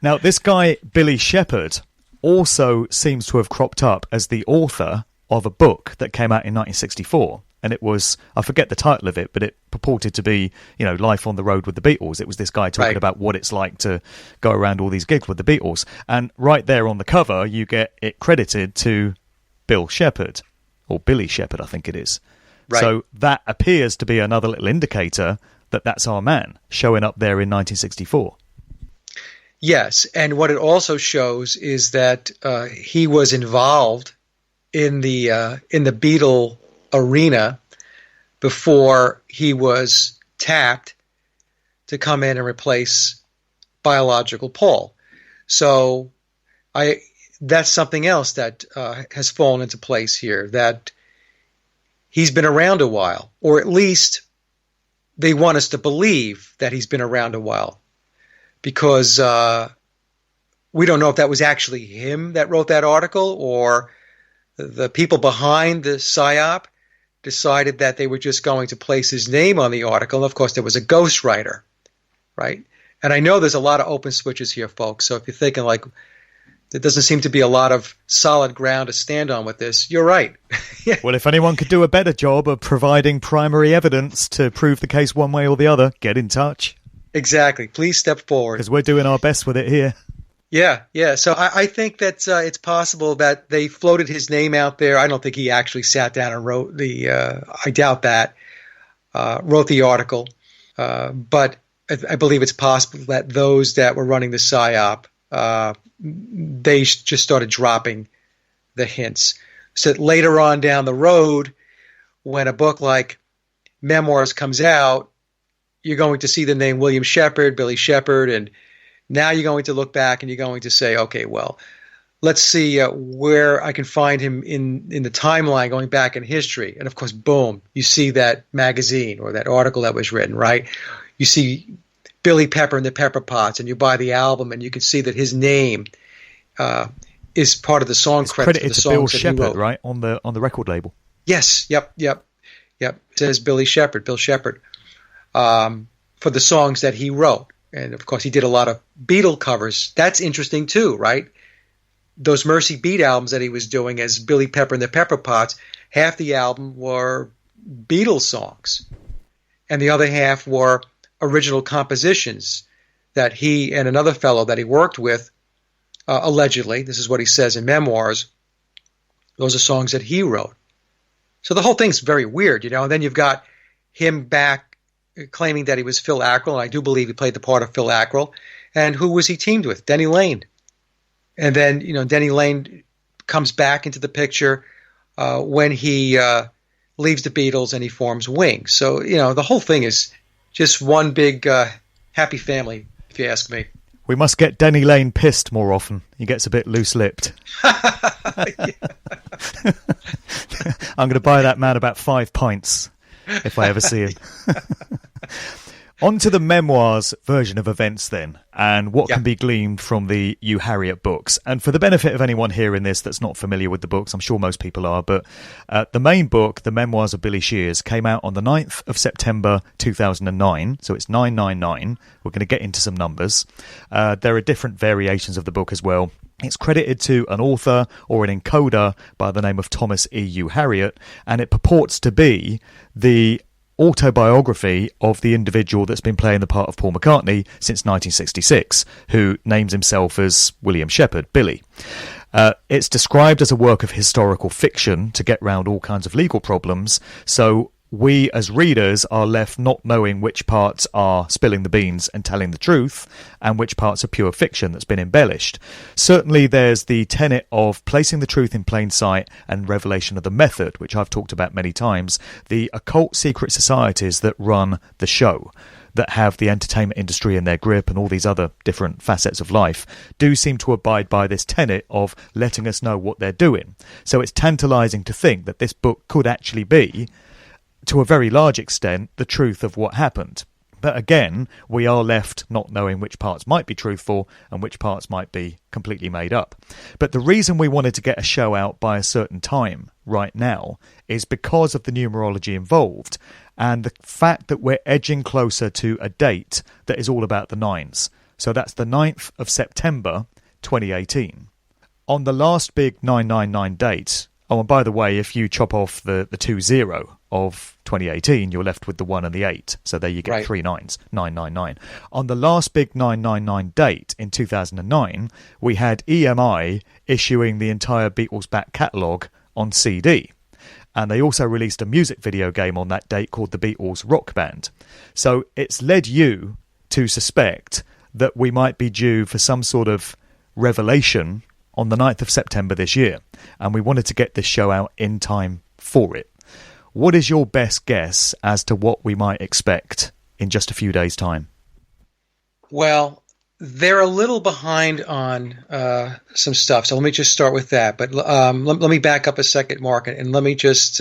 Now, this guy, Billy Shepherd, also seems to have cropped up as the author of a book that came out in 1964. And it was, I forget the title of it, but it purported to be, you know, Life on the Road with the Beatles. It was this guy talking about what it's like to go around all these gigs with the Beatles. And right there on the cover, you get it credited to Bill Shepherd, or Billy Shepherd, I think it is. Right. So that appears to be another little indicator that that's our man showing up there in 1964. Yes, and what it also shows is that he was involved in the Beatle arena before he was tapped to come in and replace biological Paul. So that's something else that has fallen into place here, that he's been around a while, or at least they want us to believe that he's been around a while, because we don't know if that was actually him that wrote that article, or the people behind the psy-op decided that they were just going to place his name on the article. And of course, there was a ghostwriter, right? And I know there's a lot of open switches here, folks. So if you're thinking like, there doesn't seem to be a lot of solid ground to stand on with this, you're right. Yeah. Well, if anyone could do a better job of providing primary evidence to prove the case one way or the other, get in touch. Exactly. Please step forward. Because we're doing our best with it here. Yeah. So I think that it's possible that they floated his name out there. I don't think he actually sat down and wrote I doubt that, wrote the article. But I believe it's possible that those that were running the psy-op, they just started dropping the hints. So that later on down the road, when a book like Memoirs comes out, you're going to see the name William Shepherd, Billy Shepherd, and now you're going to look back and you're going to say, okay, well, let's see where I can find him in the timeline going back in history. And of course, boom, you see that magazine or that article that was written, right? You see Billy Pepper and the Pepper Pots, and you buy the album and you can see that his name is part of the song credit credited to the to Bill songs that he Shepherd, wrote. right? On the record label. Yes, yep. It says Bill Shepherd, for the songs that he wrote. And, of course, he did a lot of Beatle covers. That's interesting, too, right? Those Mercy Beat albums that he was doing as Billy Pepper and the Pepper Pots, half the album were Beatles songs. And the other half were original compositions that he and another fellow that he worked with, allegedly, this is what he says in Memoirs, those are songs that he wrote. So the whole thing's very weird, you know. And then you've got him back claiming that he was Phil Ackrell, and I do believe he played the part of Phil Ackrell. And who was he teamed with? Denny Lane. And then, you know, Denny Lane comes back into the picture when he leaves the Beatles and he forms Wings. So, you know, the whole thing is just one big happy family, if you ask me. We must get Denny Lane pissed more often. He gets a bit loose-lipped. I'm going to buy that man about 5 pints if I ever see him. On to the Memoirs version of events then, and what can be gleaned from the You Harriet books. And for the benefit of anyone hearing this that's not familiar with the books, I'm sure most people are, but the main book, The Memoirs of Billy Shears, came out on the 9th of September 2009, so it's 999. We're going to get into some numbers. There are different variations of the book as well. It's credited to an author or an encoder by the name of Thomas E.U. Harriet, and it purports to be the autobiography of the individual that's been playing the part of Paul McCartney since 1966, who names himself as William Shepherd, Billy. It's described as a work of historical fiction to get round all kinds of legal problems, so we as readers are left not knowing which parts are spilling the beans and telling the truth and which parts are pure fiction that's been embellished. Certainly there's the tenet of placing the truth in plain sight and revelation of the method, which I've talked about many times. The occult secret societies that run the show, that have the entertainment industry in their grip and all these other different facets of life, do seem to abide by this tenet of letting us know what they're doing. So it's tantalising to think that this book could actually be, to a very large extent, the truth of what happened. But again, we are left not knowing which parts might be truthful and which parts might be completely made up. But the reason we wanted to get a show out by a certain time right now is because of the numerology involved and the fact that we're edging closer to a date that is all about the nines. So that's the 9th of September 2018. On the last big 999 date, oh, and by the way, if you chop off the 20 of 2018, you're left with the 1 and the 8. So there you get 3 nines, 999. On the last big 999 date in 2009, we had EMI issuing the entire Beatles back catalogue on CD. And they also released a music video game on that date called The Beatles Rock Band. So it's led you to suspect that we might be due for some sort of revelation on the 9th of September this year. And we wanted to get this show out in time for it. What is your best guess as to what we might expect in just a few days' time? Well, they're a little behind on some stuff, so let me just start with that. But let me back up a second, Mark, and let me just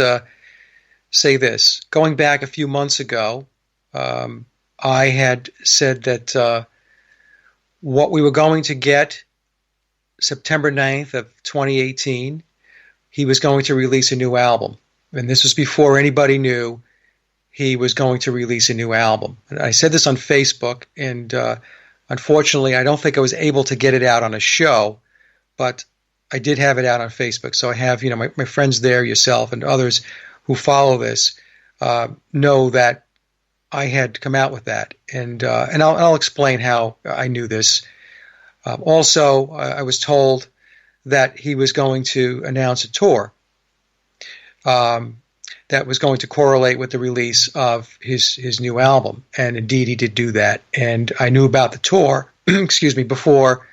say this. Going back a few months ago, I had said that what we were going to get September 9th of 2018, he was going to release a new album. And this was before anybody knew he was going to release a new album. And I said this on Facebook, and unfortunately, I don't think I was able to get it out on a show, but I did have it out on Facebook. So I have, my friends there, yourself, and others who follow this know that I had come out with that. And I'll explain how I knew this. Also, I was told that he was going to announce a tour that was going to correlate with the release of his new album. And indeed, he did do that. And I knew about the tour, before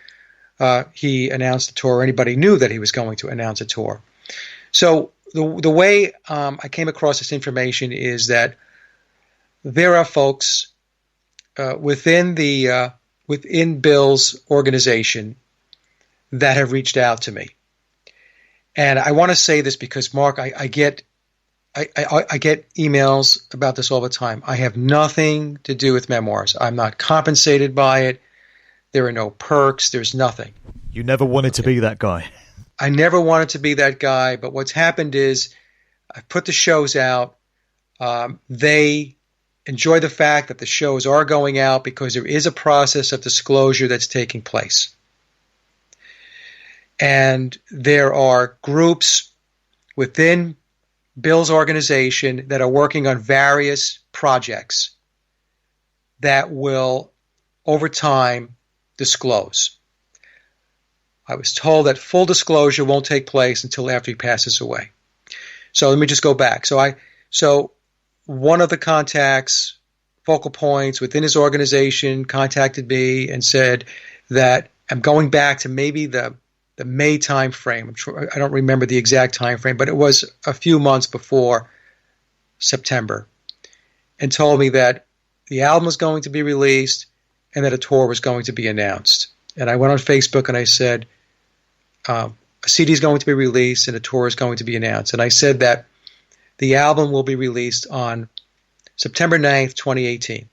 he announced the tour, or anybody knew that he was going to announce a tour. So the way I came across this information is that there are folks within Bill's organization that have reached out to me. And I want to say this because, Mark, I get emails about this all the time. I have nothing to do with memoirs. I'm not compensated by it. There are no perks. There's nothing. You never wanted to be that guy. I never wanted to be that guy. But what's happened is I've put the shows out. They enjoy the fact that the shows are going out because there is a process of disclosure that's taking place. And there are groups within Bill's organization that are working on various projects that will, over time, disclose. I was told that full disclosure won't take place until after he passes away. So let me just go back. So one of the contacts, focal points within his organization, contacted me and said that I'm going back to maybe the May time frame. I don't remember the exact time frame, but it was a few months before September, and told me that the album was going to be released and that a tour was going to be announced. And I went on Facebook and I said, a CD is going to be released and a tour is going to be announced. And I said that the album will be released on September 9th, 2018.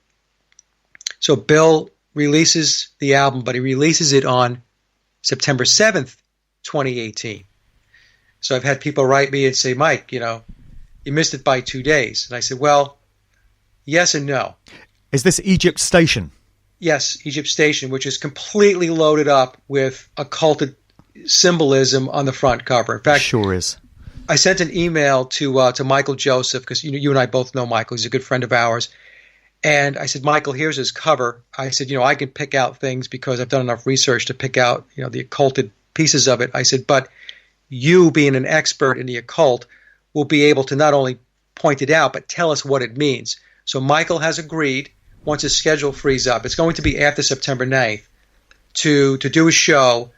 So Bill releases the album, but he releases it on September 7th, 2018. So I've had people write me and say, Mike, you missed it by 2 days. And I said, well, yes and no. Is this Egypt Station? Yes, Egypt Station, which is completely loaded up with occulted symbolism on the front cover. In fact, sure is. I sent an email to Michael Joseph, because you and I both know Michael. He's a good friend of ours. And I said, Michael, here's his cover. I said, I can pick out things because I've done enough research to pick out, the occulted pieces of it. I said, but you, being an expert in the occult, will be able to not only point it out, but tell us what it means. So Michael has agreed, once his schedule frees up, it's going to be after September 9th, to do a show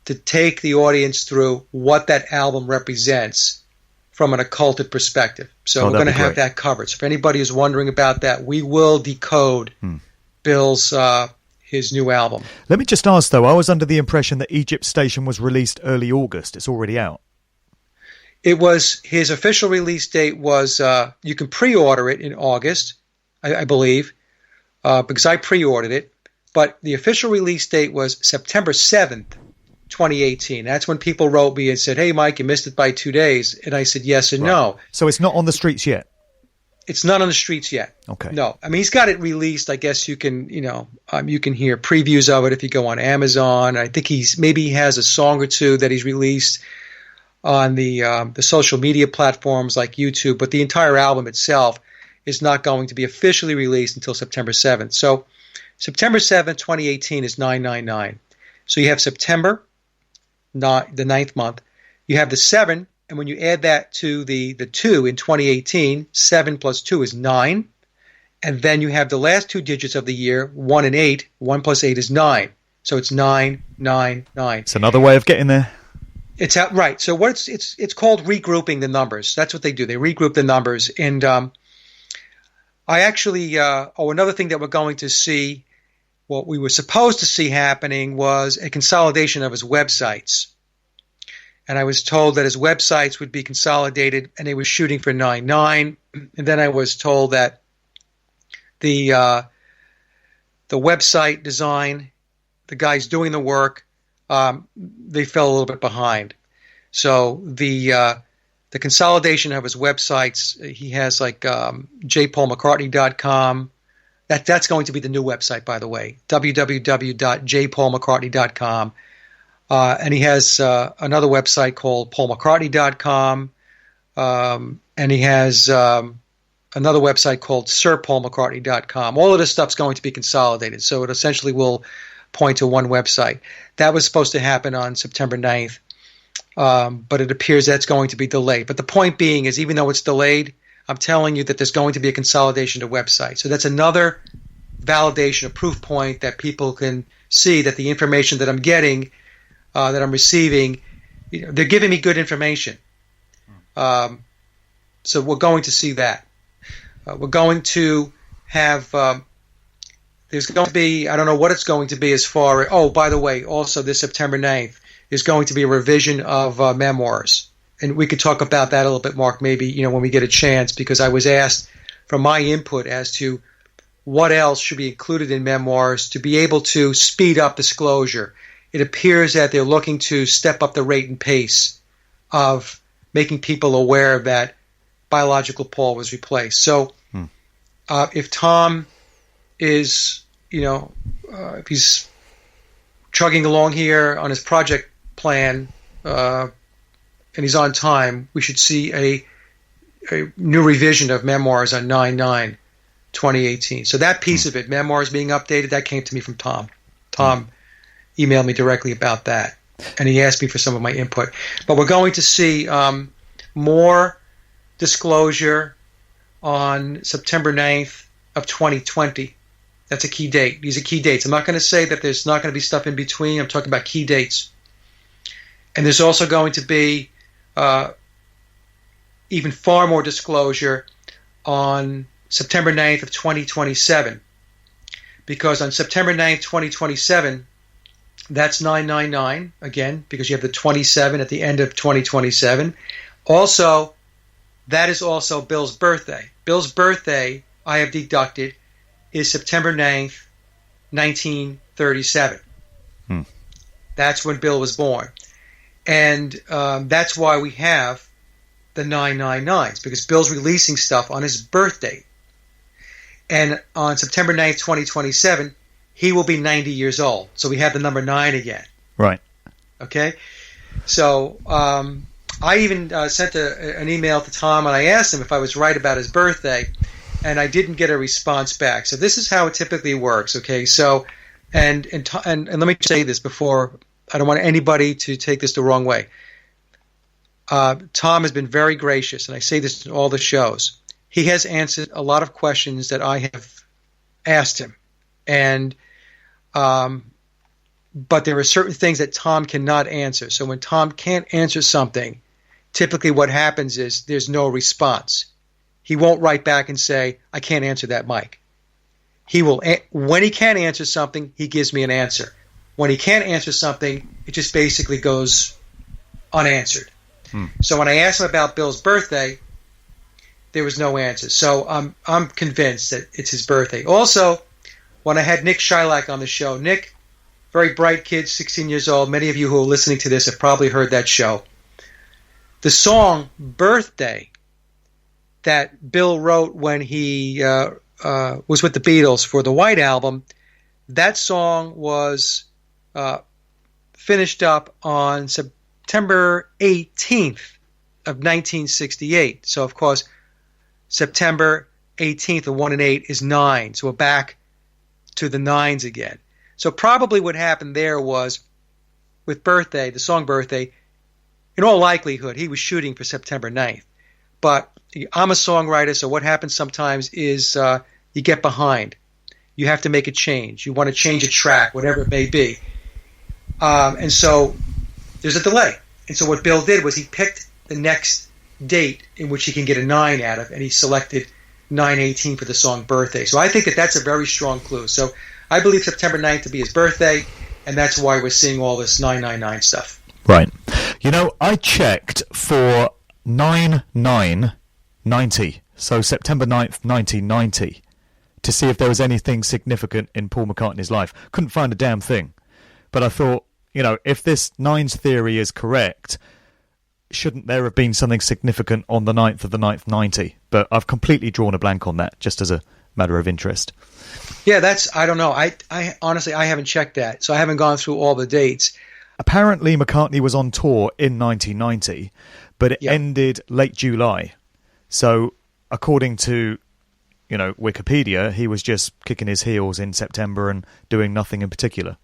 to take the audience through what that album represents from an occulted perspective. So we're going to have that covered. So if anybody is wondering about that, we will decode Bill's his new album. Let me just ask, though, I was under the impression that Egypt Station was released early August. It's already out. It was, his official release date was, you can pre-order it in August, I believe, because I pre-ordered it. But the official release date was September 7th, 2018. That's when people wrote me and said, "Hey, Mike, you missed it by 2 days." And I said yes and no. So it's not on the streets yet? It's not on the streets yet. Okay. No. I mean, he's got it released. I guess you can, you can hear previews of it if you go on Amazon. I think he has a song or two that he's released on the social media platforms like YouTube. But the entire album itself is not going to be officially released until September 7th. So September 7th, 2018 is 999. So you have September, not the 9th month. You have the 7, and when you add that to the 2 in 2018, 7 plus 2 is 9. And then you have the last 2 digits of the year, 1 and 8. 1 plus 8 is 9. So it's 999. It's another way of getting there. It's out, right. So what it's called regrouping the numbers. That's what they do. They regroup the numbers. And I actually, another thing that we're going to see, what we were supposed to see happening was a consolidation of his websites. And I was told that his websites would be consolidated, and they were shooting for 9.9. And then I was told that the website design, the guys doing the work, they fell a little bit behind. So the consolidation of his websites, he has like jpaulmccartney.com. That's going to be the new website, by the way, www.jpaulmccartney.com. And he has another website called paulmccartney.com. And he has another website called sirpaulmccartney.com. All of this stuff's going to be consolidated, so it essentially will point to one website. That was supposed to happen on September 9th, but it appears that's going to be delayed. But the point being is, even though it's delayed, I'm telling you that there's going to be a consolidation of websites. So that's another validation, a proof point that people can see that the information that I'm getting, that I'm receiving, they're giving me good information. So we're going to see that. We're going to have, there's going to be, I don't know what it's going to be as far as, oh, by the way, also this September 9th is going to be a revision of memoirs. And we could talk about that a little bit, Mark, maybe, when we get a chance, because I was asked for my input as to what else should be included in memoirs to be able to speed up disclosure. It appears that they're looking to step up the rate and pace of making people aware that biological Paul was replaced. So if Tom is, if he's chugging along here on his project plan, and he's on time, we should see a new revision of memoirs on 9/9/2018. So that piece of it, memoirs being updated, that came to me from Tom. Tom emailed me directly about that, and he asked me for some of my input. But we're going to see more disclosure on September 9th of 2020. That's a key date. These are key dates. I'm not going to say that there's not going to be stuff in between. I'm talking about key dates. And there's also going to be even far more disclosure on September 9th of 2027. Because on September 9th, 2027, that's 999, again, because you have the 27 at the end of 2027. Also, that is also Bill's birthday. Bill's birthday, I have deducted, is September 9th, 1937. That's when Bill was born. And that's why we have the 999s, because Bill's releasing stuff on his birthday. And on September 9th, 2027, he will be 90 years old. So we have the number 9 again. Right. Okay? So I even sent an email to Tom, and I asked him if I was right about his birthday, and I didn't get a response back. So this is how it typically works, okay? So, and let me say this before, I don't want anybody to take this the wrong way. Tom has been very gracious, and I say this in all the shows. He has answered a lot of questions that I have asked him, and but there are certain things that Tom cannot answer. So when Tom can't answer something, typically what happens is there's no response. He won't write back and say, "I can't answer that, Mike." He will, when he can answer something, he gives me an answer. When he can't answer something, it just basically goes unanswered. So when I asked him about Bill's birthday, there was no answer. So I'm convinced that it's his birthday. Also, when I had Nick Shylock on the show. Nick, very bright kid, 16 years old. Many of you who are listening to this have probably heard that show. The song Birthday that Bill wrote when he was with the Beatles for the White Album, that song was finished up on September 18th of 1968. So, of course, September 18th of 1 and 8 is 9. So we're back to the 9s again. So probably what happened there was with Birthday, the song Birthday, in all likelihood, he was shooting for September 9th. But I'm a songwriter, so what happens sometimes is you get behind. You have to make a change. You want to change a track, whatever it may be. And so there's a delay. And so what Bill did was he picked the next date in which he can get a 9 out of, and he selected 9/18 for the song Birthday. So I think that that's a very strong clue. So I believe September 9th to be his birthday, and that's why we're seeing all this 999 stuff. Right. You know, I checked for 9/9/90, so September 9th, 1990, to see if there was anything significant in Paul McCartney's life. Couldn't find a damn thing. But I thought, you know, if this 9s theory is correct, shouldn't there have been something significant on the 9th of the 9th, 90? But I've completely drawn a blank on that, just as a matter of interest. Yeah, I don't know. I honestly, I haven't checked that, so I haven't gone through all the dates. Apparently, McCartney was on tour in 1990, but it ended late July. So, according to, Wikipedia, he was just kicking his heels in September and doing nothing in particular.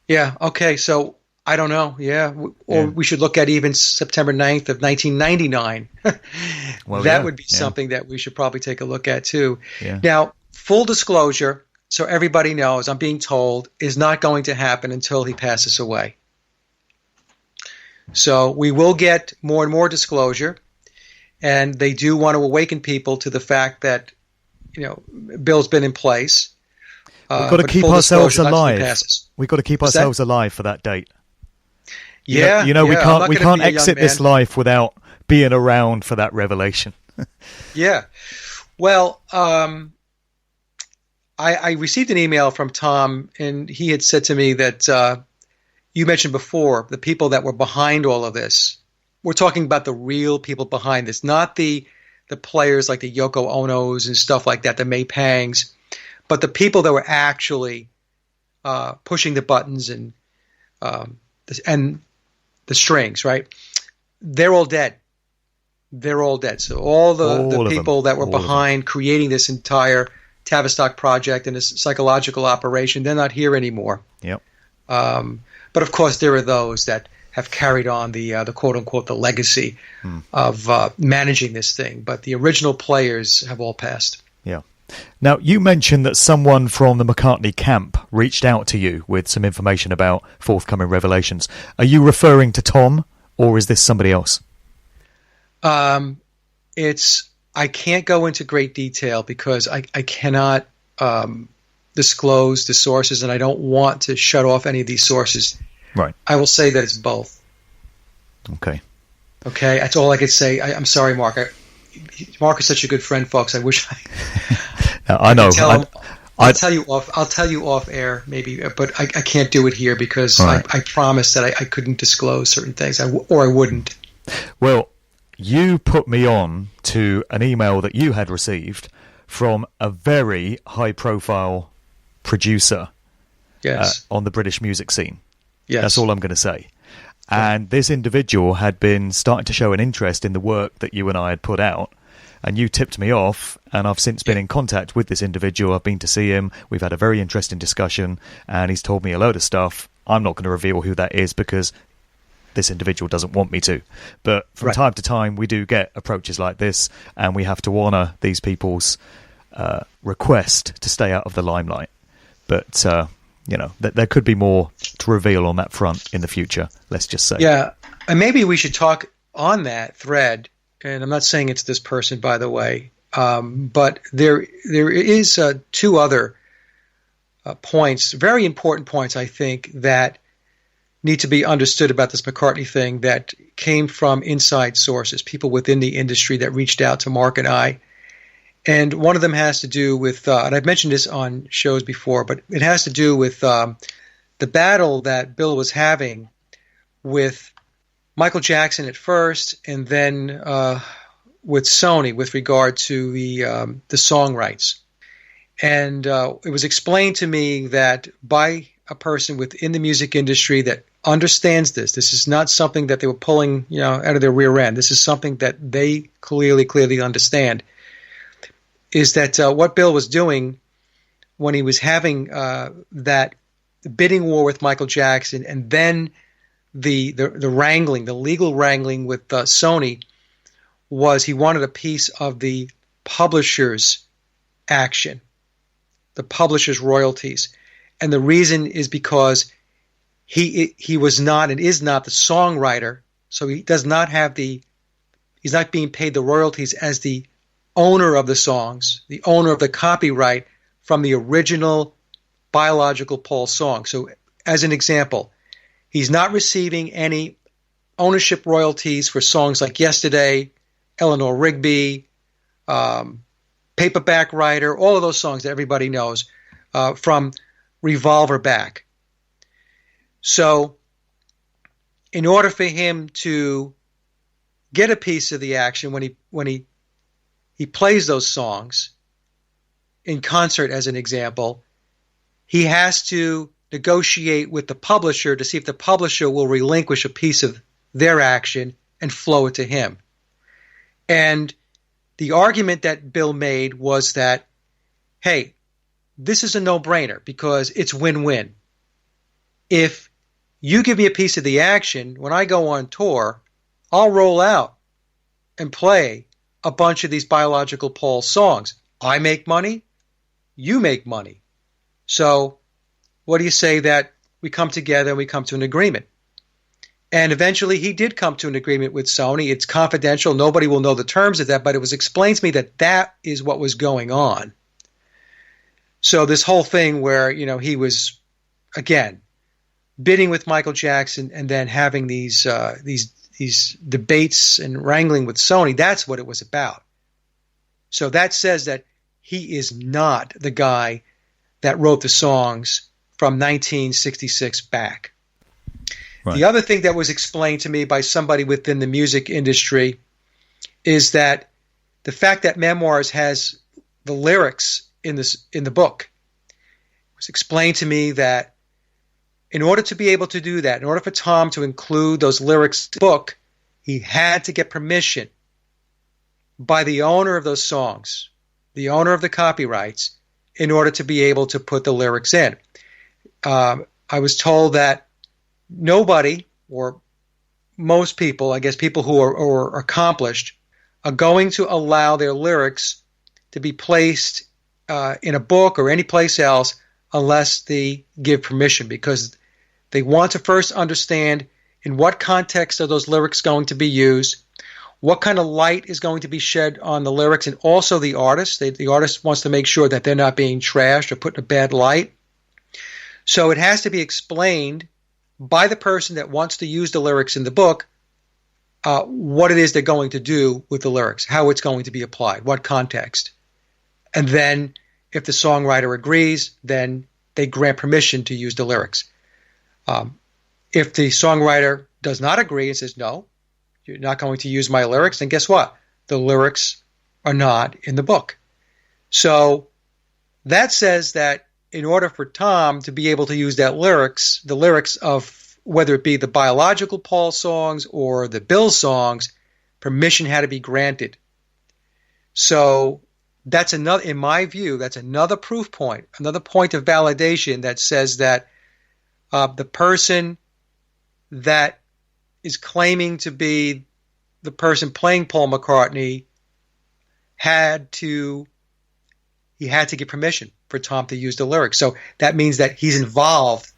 Yeah, okay, so I don't know, we should look at even September 9th of 1999. Well, that would be something that we should probably take a look at, too. Yeah. Now, full disclosure, so everybody knows, I'm being told, is not going to happen until he passes away. So we will get more and more disclosure, and they do want to awaken people to the fact that, Bill's been in place. We've got to keep ourselves alive. We've got to keep ourselves alive for that date. Yeah, we can't exit this life without being around for that revelation. Yeah. Well, I received an email from Tom, and he had said to me that you mentioned before the people that were behind all of this. We're talking about the real people behind this, not the players like the Yoko Onos and stuff like that, the May Pangs, but the people that were actually pushing the buttons and the strings, right? They're all dead. They're all dead. So all the people that were behind creating this entire Tavistock project and this psychological operation, they're not here anymore. Yep. But of course, there are those that have carried on the quote unquote the legacy of managing this thing. But the original players have all passed. Yeah. Now, you mentioned that someone from the McCartney camp reached out to you with some information about forthcoming revelations. Are you referring to Tom, or is this somebody else? I can't go into great detail because I cannot disclose the sources, and I don't want to shut off any of these sources. Right. I will say that it's both. Okay. Okay, that's all I could say. I'm sorry, Mark. Mark is such a good friend, folks. I wish I know. I'll tell you off air, maybe, but I can't do it here because right. I promised that I couldn't disclose certain things, or I wouldn't. Well, you put me on to an email that you had received from a very high-profile producer on the British music scene. Yes. That's all I'm going to say. And this individual had been starting to show an interest in the work that you and I had put out, and you tipped me off, and I've since been in contact with this individual. I've been to see him. We've had a very interesting discussion, and he's told me a load of stuff. I'm not going to reveal who that is because this individual doesn't want me to. But from time to time, we do get approaches like this, and we have to honour these people's request to stay out of the limelight. But there could be more to reveal on that front in the future, let's just say. Yeah, and maybe we should talk on that thread, and I'm not saying it's this person, by the way, but there is two other points, very important points, I think, that need to be understood about this McCartney thing that came from inside sources, people within the industry that reached out to Mark and I. And one of them has to do with, and I've mentioned this on shows before, but it has to do with the battle that Bill was having with Michael Jackson at first, and then with Sony with regard to the song rights. And it was explained to me that by a person within the music industry that understands this. This is not something that they were pulling, out of their rear end. This is something that they clearly understand. Is that what Bill was doing when he was having that bidding war with Michael Jackson, and then the wrangling, the legal wrangling with Sony, was he wanted a piece of the publisher's action, the publisher's royalties. And the reason is because he was not and is not the songwriter, so he does not have he's not being paid the royalties as the owner of the songs, the owner of the copyright from the original biological Paul song. So as an example, he's not receiving any ownership royalties for songs like Yesterday, Eleanor Rigby, Paperback Writer, all of those songs that everybody knows from Revolver Back. So in order for him to get a piece of the action when he plays those songs in concert, as an example, he has to negotiate with the publisher to see if the publisher will relinquish a piece of their action and flow it to him. And the argument that Bill made was that, hey, this is a no-brainer because it's win-win. If you give me a piece of the action, when I go on tour, I'll roll out and play a bunch of these biological Paul songs. I make money, you make money. So what do you say that we come together and we come to an agreement? And eventually he did come to an agreement with Sony. It's confidential. Nobody will know the terms of that, but it was explained to me that that is what was going on. So this whole thing where, he was, again, bidding with Michael Jackson and then having these debates and wrangling with Sony, that's what it was about. So that says that he is not the guy that wrote the songs from 1966 back. Right. The other thing that was explained to me by somebody within the music industry is that the fact that Memoirs has the lyrics in the book, it was explained to me that in order to be able to do that, in order for Tom to include those lyrics in the book, he had to get permission by the owner of those songs, the owner of the copyrights, in order to be able to put the lyrics in. I was told that nobody, or most people, I guess people who are accomplished, are going to allow their lyrics to be placed in a book or any place else unless they give permission, because they want to first understand in what context are those lyrics going to be used, what kind of light is going to be shed on the lyrics, and also the artist. The artist wants to make sure that they're not being trashed or put in a bad light. So it has to be explained by the person that wants to use the lyrics in the book what it is they're going to do with the lyrics, how it's going to be applied, what context. And then if the songwriter agrees, then they grant permission to use the lyrics. If the songwriter does not agree and says, no, you're not going to use my lyrics, then guess what? The lyrics are not in the book. So that says that in order for Tom to be able to use the lyrics of whether it be the biological Paul songs or the Bill songs, permission had to be granted. So that's another, in my view, that's another proof point, another point of validation that says that the person that is claiming to be the person playing Paul McCartney had to get permission for Tom to use the lyrics. So that means that he's involved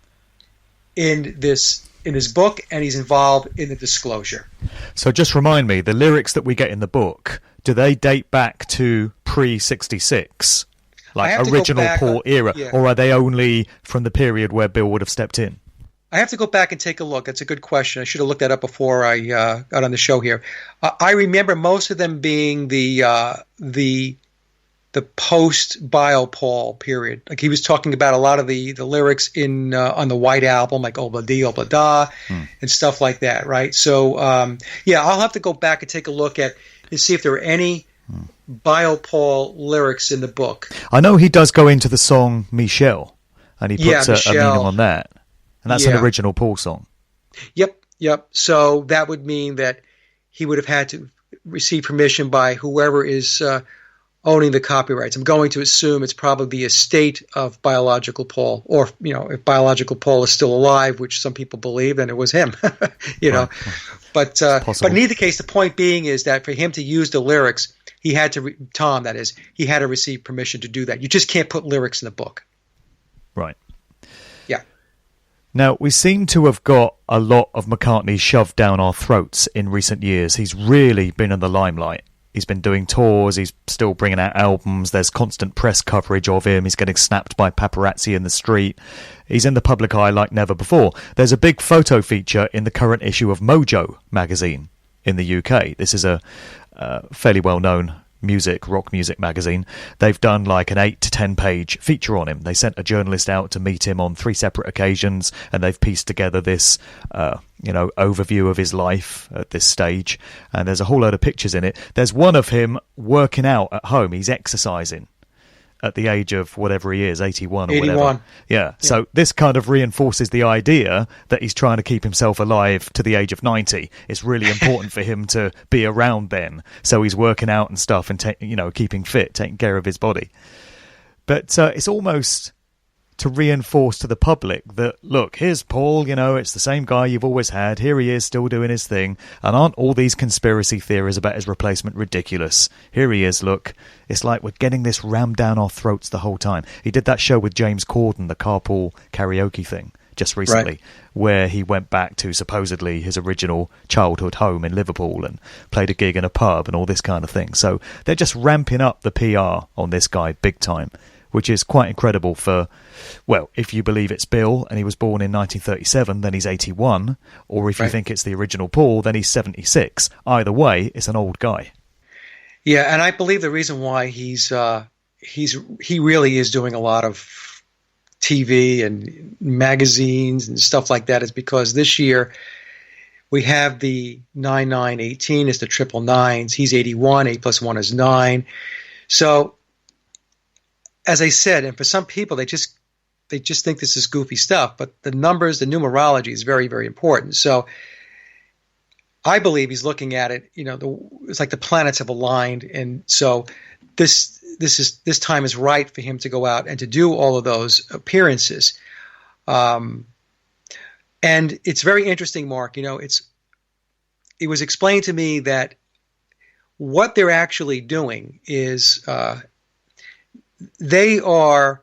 in his book, and he's involved in the disclosure. So just remind me, the lyrics that we get in the book, do they date back to pre-66, like original Paul era, or are they only from the period where Bill would have stepped in? I have to go back and take a look. That's a good question. I should have looked that up before I got on the show here. I remember most of them being the the post-Bio Paul period. Like he was talking about a lot of the lyrics in on the White Album, like Obla Di, Obla Da, and stuff like that, right? So, I'll have to go back and take a look at and see if there are any Bio Paul lyrics in the book. I know he does go into the song Michelle, and he puts a meaning on that. And that's an original Paul song. Yep. So that would mean that he would have had to receive permission by whoever is owning the copyrights. I'm going to assume it's probably the estate of biological Paul, or if biological Paul is still alive, which some people believe, then it was him. Know, but in either case, the point being is that for him to use the lyrics, he had to he had to receive permission to do that. You just can't put lyrics in the book. Right. Yeah. Now, we seem to have got a lot of McCartney shoved down our throats in recent years. He's really been in the limelight. He's been doing tours, he's still bringing out albums, there's constant press coverage of him, he's getting snapped by paparazzi in the street. He's in the public eye like never before. There's a big photo feature in the current issue of Mojo magazine in the UK. This is a fairly well-known rock music magazine. They've done like an 8 to 10 page feature on him. They sent a journalist out to meet him on 3 separate occasions, and they've pieced together this overview of his life at this stage, and there's a whole load of pictures in it. There's one of him working out at home. He's exercising at the age of whatever he is, 81 or whatever. Yeah. So this kind of reinforces the idea that he's trying to keep himself alive to the age of 90. It's really important for him to be around then. So he's working out and stuff and, keeping fit, taking care of his body. But it's almost to reinforce to the public that, look, here's Paul, it's the same guy you've always had. Here he is still doing his thing. And aren't all these conspiracy theories about his replacement ridiculous? Here he is, look. It's like we're getting this rammed down our throats the whole time. He did that show with James Corden, the carpool karaoke thing, just recently, where he went back to supposedly his original childhood home in Liverpool and played a gig in a pub and all this kind of thing. So they're just ramping up the PR on this guy big time, which is quite incredible for, well, if you believe it's Bill and he was born in 1937, then he's 81, or if you think it's the original Paul, then he's 76. Either way, it's an old guy. Yeah, and I believe the reason why he really is doing a lot of TV and magazines and stuff like that is because this year we have the 9918 is the triple nines. He's 81, 8 plus 1 is 9. So, as I said, and for some people, they just think this is goofy stuff, but the numbers, the numerology is very, very important. So I believe he's looking at it, it's like the planets have aligned, and so this time is right for him to go out and to do all of those appearances. And it's very interesting, Mark. It was explained to me that what they're actually doing is they are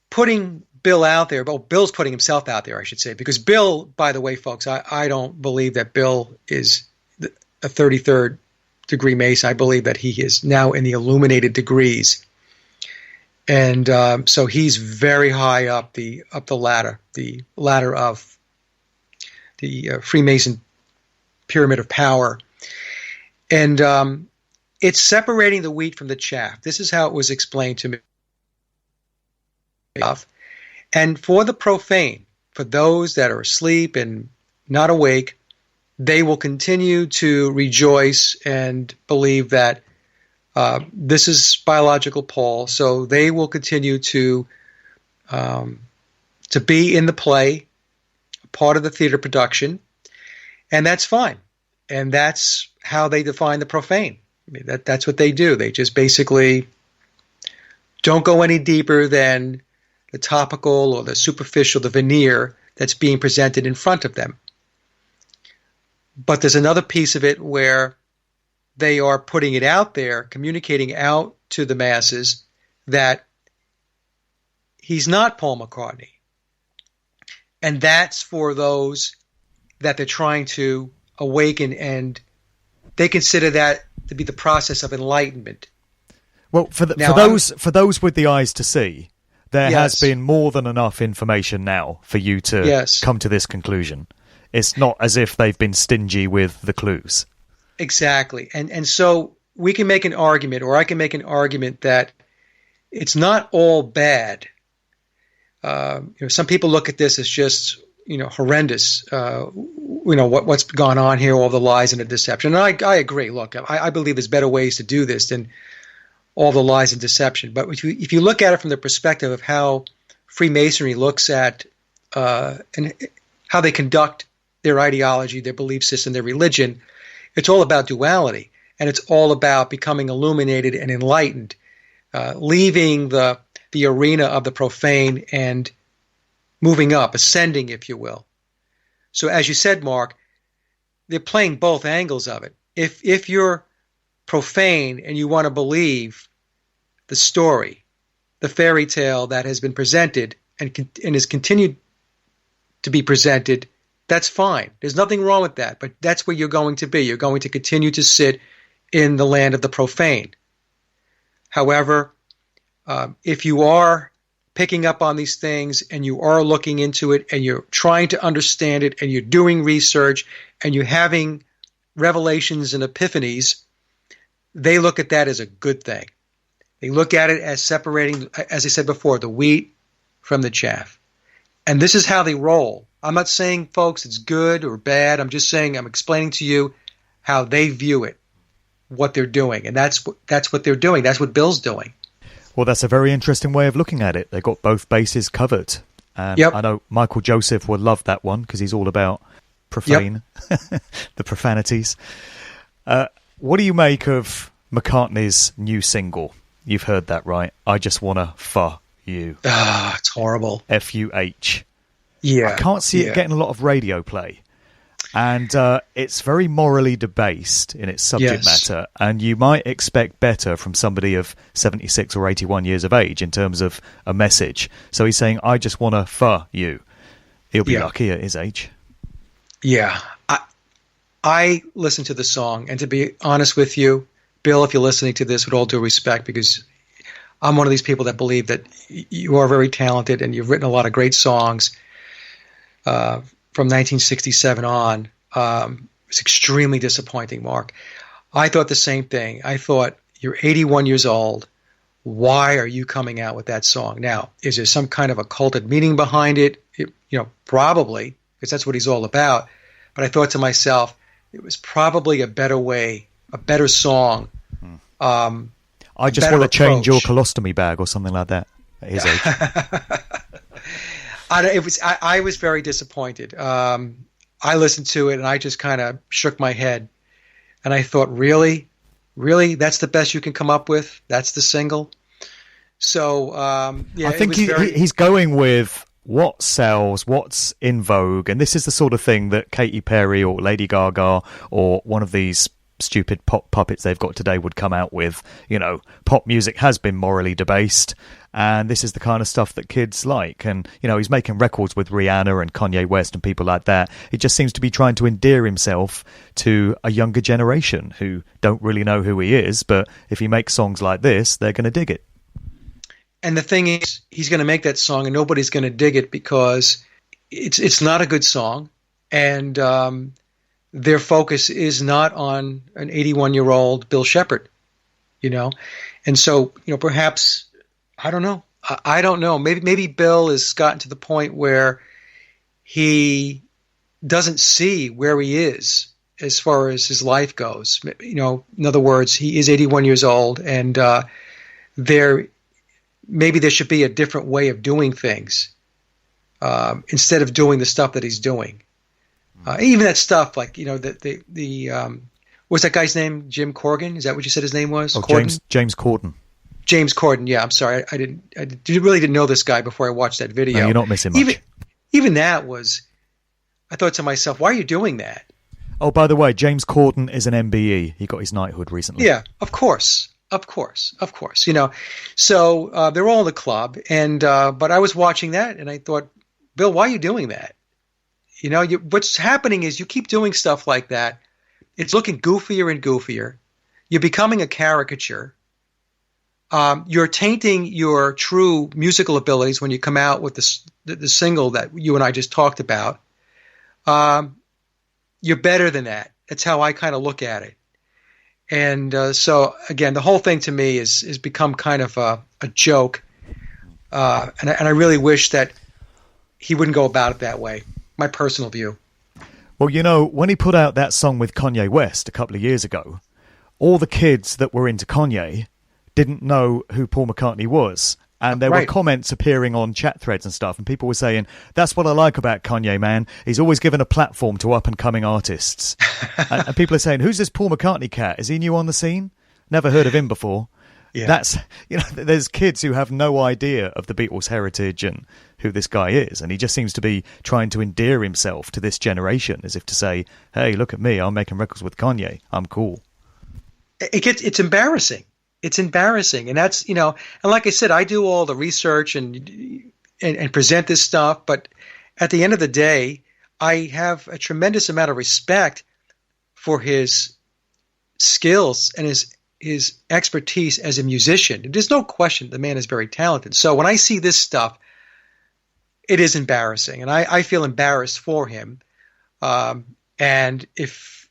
putting Bill out there. Well, Bill's putting himself out there, I should say, because Bill, by the way, folks, I don't believe that Bill is a 33rd degree Mason. I believe that he is now in the illuminated degrees. And so he's very high up the ladder of the Freemason pyramid of power. And it's separating the wheat from the chaff. This is how it was explained to me. And for the profane, for those that are asleep and not awake, they will continue to rejoice and believe that this is biological Paul. So they will continue to be in the play, part of the theater production, and that's fine. And that's how they define the profane. I mean, that's what they do. They just basically don't go any deeper than the topical or the superficial, the veneer that's being presented in front of them. But there's another piece of it where they are putting it out there, communicating out to the masses that he's not Paul McCartney. And that's for those that they're trying to awaken, and they consider that to be the process of enlightenment. Well, for those with the eyes to see, there has been more than enough information now for you to come to this conclusion. It's not as if they've been stingy with the clues. Exactly. And so we can make an argument, or I can make an argument, that it's not all bad. Some people look at this as just, horrendous. What's gone on here, all the lies and the deception. And I agree. Look, I believe there's better ways to do this than all the lies and deception. But if you look at it from the perspective of how Freemasonry looks at and how they conduct their ideology, their belief system, their religion, it's all about duality. And it's all about becoming illuminated and enlightened, leaving the arena of the profane and moving up, ascending, if you will. So as you said, Mark, they're playing both angles of it. If you're profane and you want to believe the story, the fairy tale that has been presented and is continued to be presented, that's fine. There's nothing wrong with that, but that's where you're going to be. You're going to continue to sit in the land of the profane. However, if you are picking up on these things and you are looking into it and you're trying to understand it and you're doing research and you're having revelations and epiphanies, they look at that as a good thing. They look at it as separating, as I said before, the wheat from the chaff. And this is how they roll. I'm not saying, folks, it's good or bad. I'm just saying, I'm explaining to you how they view it, what they're doing. And that's what they're doing. That's what Bill's doing. Well, that's a very interesting way of looking at it. They got both bases covered. And I know Michael Joseph will love that one because he's all about profane, the profanities. What do you make of McCartney's new single? You've heard that, right? I Just Wanna Fuh You. It's horrible. F-U-H. Yeah. I can't see it getting a lot of radio play. And it's very morally debased in its subject matter. And you might expect better from somebody of 76 or 81 years of age in terms of a message. So he's saying, I just want to fuh you. He'll be lucky at his age. Yeah. I listened to the song. And to be honest with you, Bill, if you're listening to this, with all due respect, because I'm one of these people that believe that you are very talented and you've written a lot of great songs from 1967 on. It's extremely disappointing, Mark. I thought the same thing. I thought, you're 81 years old. Why are you coming out with that song? Now, is there some kind of occulted meaning behind it? Probably, because that's what he's all about. But I thought to myself, it was probably a better way, a better song. I just want to change your colostomy bag or something like that at his age. I was very disappointed. I listened to it and I just kind of shook my head, and I thought, really, that's the best you can come up with? That's the single? So I think he's going with what sells, what's in vogue, and this is the sort of thing that Katy Perry or Lady Gaga or one of these stupid pop puppets they've got today would come out with. Pop music has been morally debased, and this is the kind of stuff that kids like. And he's making records with Rihanna and Kanye West and people like that. He just seems to be trying to endear himself to a younger generation who don't really know who he is, but if he makes songs like this, they're going to dig it. And the thing is, he's going to make that song and nobody's going to dig it because it's not a good song, and their focus is not on an 81-year-old Bill Shepherd, and so perhaps, I don't know. I don't know. Maybe Bill has gotten to the point where he doesn't see where he is as far as his life goes. In other words, he is 81 years old, and maybe there should be a different way of doing things instead of doing the stuff that he's doing. Even that stuff like what's that guy's name? Jim Corrigan? Is that what you said his name was? Oh, James Corden. James Corden. Yeah, I'm sorry. I really didn't know this guy before I watched that video. No, you're not missing much. Even that was, I thought to myself, why are you doing that? Oh, by the way, James Corden is an MBE. He got his knighthood recently. Yeah, of course. So they're all in the club, and but I was watching that, and I thought, Bill, why are you doing that? What's happening is you keep doing stuff like that. It's looking goofier and goofier. You're becoming a caricature. You're tainting your true musical abilities when you come out with the single that you and I just talked about. You're better than that. That's how I kind of look at it. And so, again, the whole thing to me is become kind of a joke. And I really wish that he wouldn't go about it that way. My personal view. Well, you know, when he put out that song with Kanye West a couple of years ago, all the kids that were into Kanye didn't know who Paul McCartney was. And there were comments appearing on chat threads and stuff, and people were saying, that's what I like about Kanye, man. He's always given a platform to up-and-coming artists. and people are saying, who's this Paul McCartney cat? Is he new on the scene? Never heard of him before. Yeah. That's, you know, there's kids who have no idea of the Beatles' heritage and who this guy is, and he just seems to be trying to endear himself to this generation, as if to say, hey, look at me, I'm making records with Kanye, I'm cool. It's embarrassing. It's embarrassing. And that's, you know, and like I said, I do all the research and present this stuff, but at the end of the day, I have a tremendous amount of respect for his skills and his expertise as a musician. There's no question the man is very talented. So when I see this stuff, it is embarrassing, and I feel embarrassed for him. And if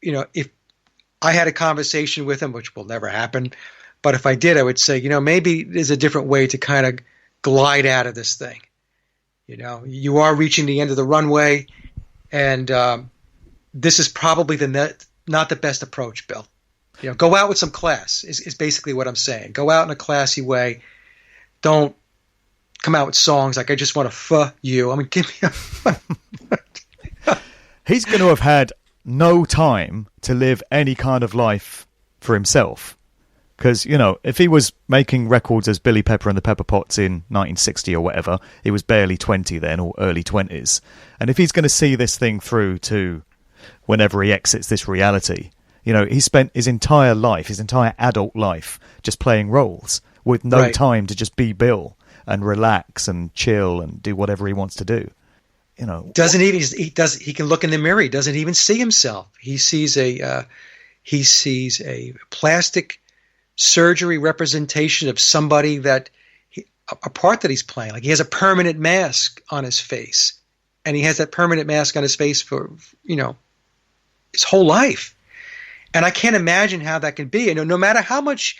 I had a conversation with him, which will never happen, but if I did, I would say, you know, maybe there's a different way to kind of glide out of this thing. You know, you are reaching the end of the runway, and this is probably not the best approach, Bill. You know, go out with some class is basically what I'm saying. Go out in a classy way. Don't come out with songs like, I just want to fuck you. I mean, give me a... He's going to have had no time to live any kind of life for himself. Because, you know, if he was making records as Billy Pepper and the Pepper Pots in 1960 or whatever, he was barely 20 then, or early 20s. And if he's going to see this thing through to whenever he exits this reality, you know, he spent his entire life, his entire adult life, just playing roles with no time to just be Bill and relax and chill and do whatever he wants to do. You know, he can look in the mirror. He doesn't even see himself. He sees a plastic surgery representation of somebody a part that he's playing. Like, he has a permanent mask on his face, and he has that permanent mask on his face for, you know, his whole life. And I can't imagine how that can be. And no matter how much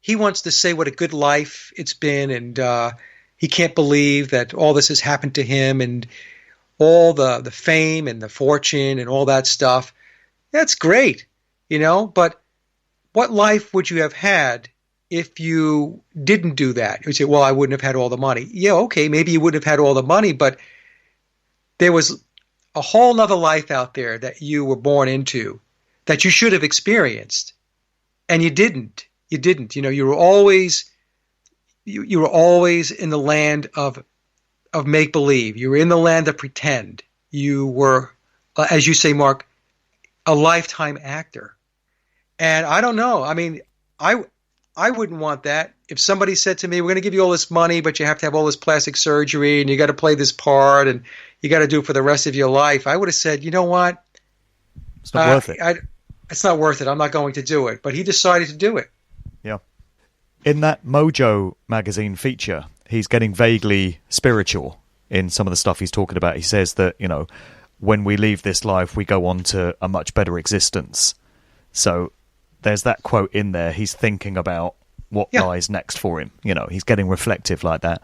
he wants to say what a good life it's been, and he can't believe that all this has happened to him, and all the fame and the fortune and all that stuff, that's great, you know, but what life would you have had if you didn't do that? You say, well, I wouldn't have had all the money. Yeah, okay, maybe you wouldn't have had all the money, but there was a whole nother life out there that you were born into that you should have experienced, and you didn't. You didn't. You know, you were always in the land of make-believe. You were in the land of pretend. You were, as you say, Mark, a lifetime actor. And I don't know. I mean, I wouldn't want that. If somebody said to me, we're going to give you all this money, but you have to have all this plastic surgery, and you got to play this part, and you got to do it for the rest of your life, I would have said, you know what? It's not worth it. It's not worth it. I'm not going to do it. But he decided to do it. Yeah. In that Mojo magazine feature, he's getting vaguely spiritual in some of the stuff he's talking about. He says that, you know, when we leave this life, we go on to a much better existence. So there's that quote in there. He's thinking about what lies next for him. You know, he's getting reflective like that.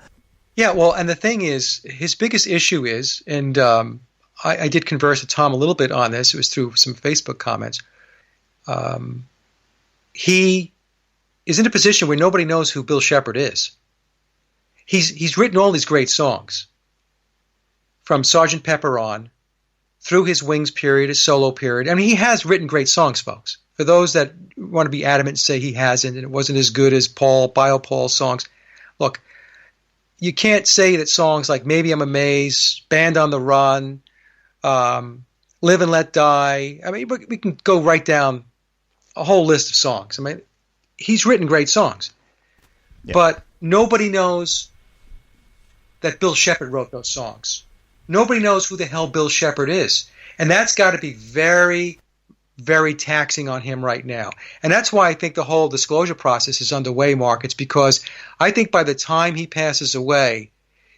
Yeah, well, and the thing is, his biggest issue is, and I did converse with Tom a little bit on this. It was through some Facebook comments. He is in a position where nobody knows who Bill Shepherd is. He's written all these great songs, from Sgt. Pepper on, through his Wings period, his solo period. I mean, he has written great songs, folks. For those that want to be adamant and say he hasn't, and it wasn't as good as Paul's songs, look, you can't say that songs like Maybe I'm Amazed, Band on the Run, Live and Let Die, I mean, we can go right down a whole list of songs. I mean, he's written great songs. Yeah. But nobody knows that Bill Shepherd wrote those songs. Nobody knows who the hell Bill Shepherd is. And that's got to be very, very taxing on him right now. And that's why I think the whole disclosure process is underway, Mark. It's because I think by the time he passes away,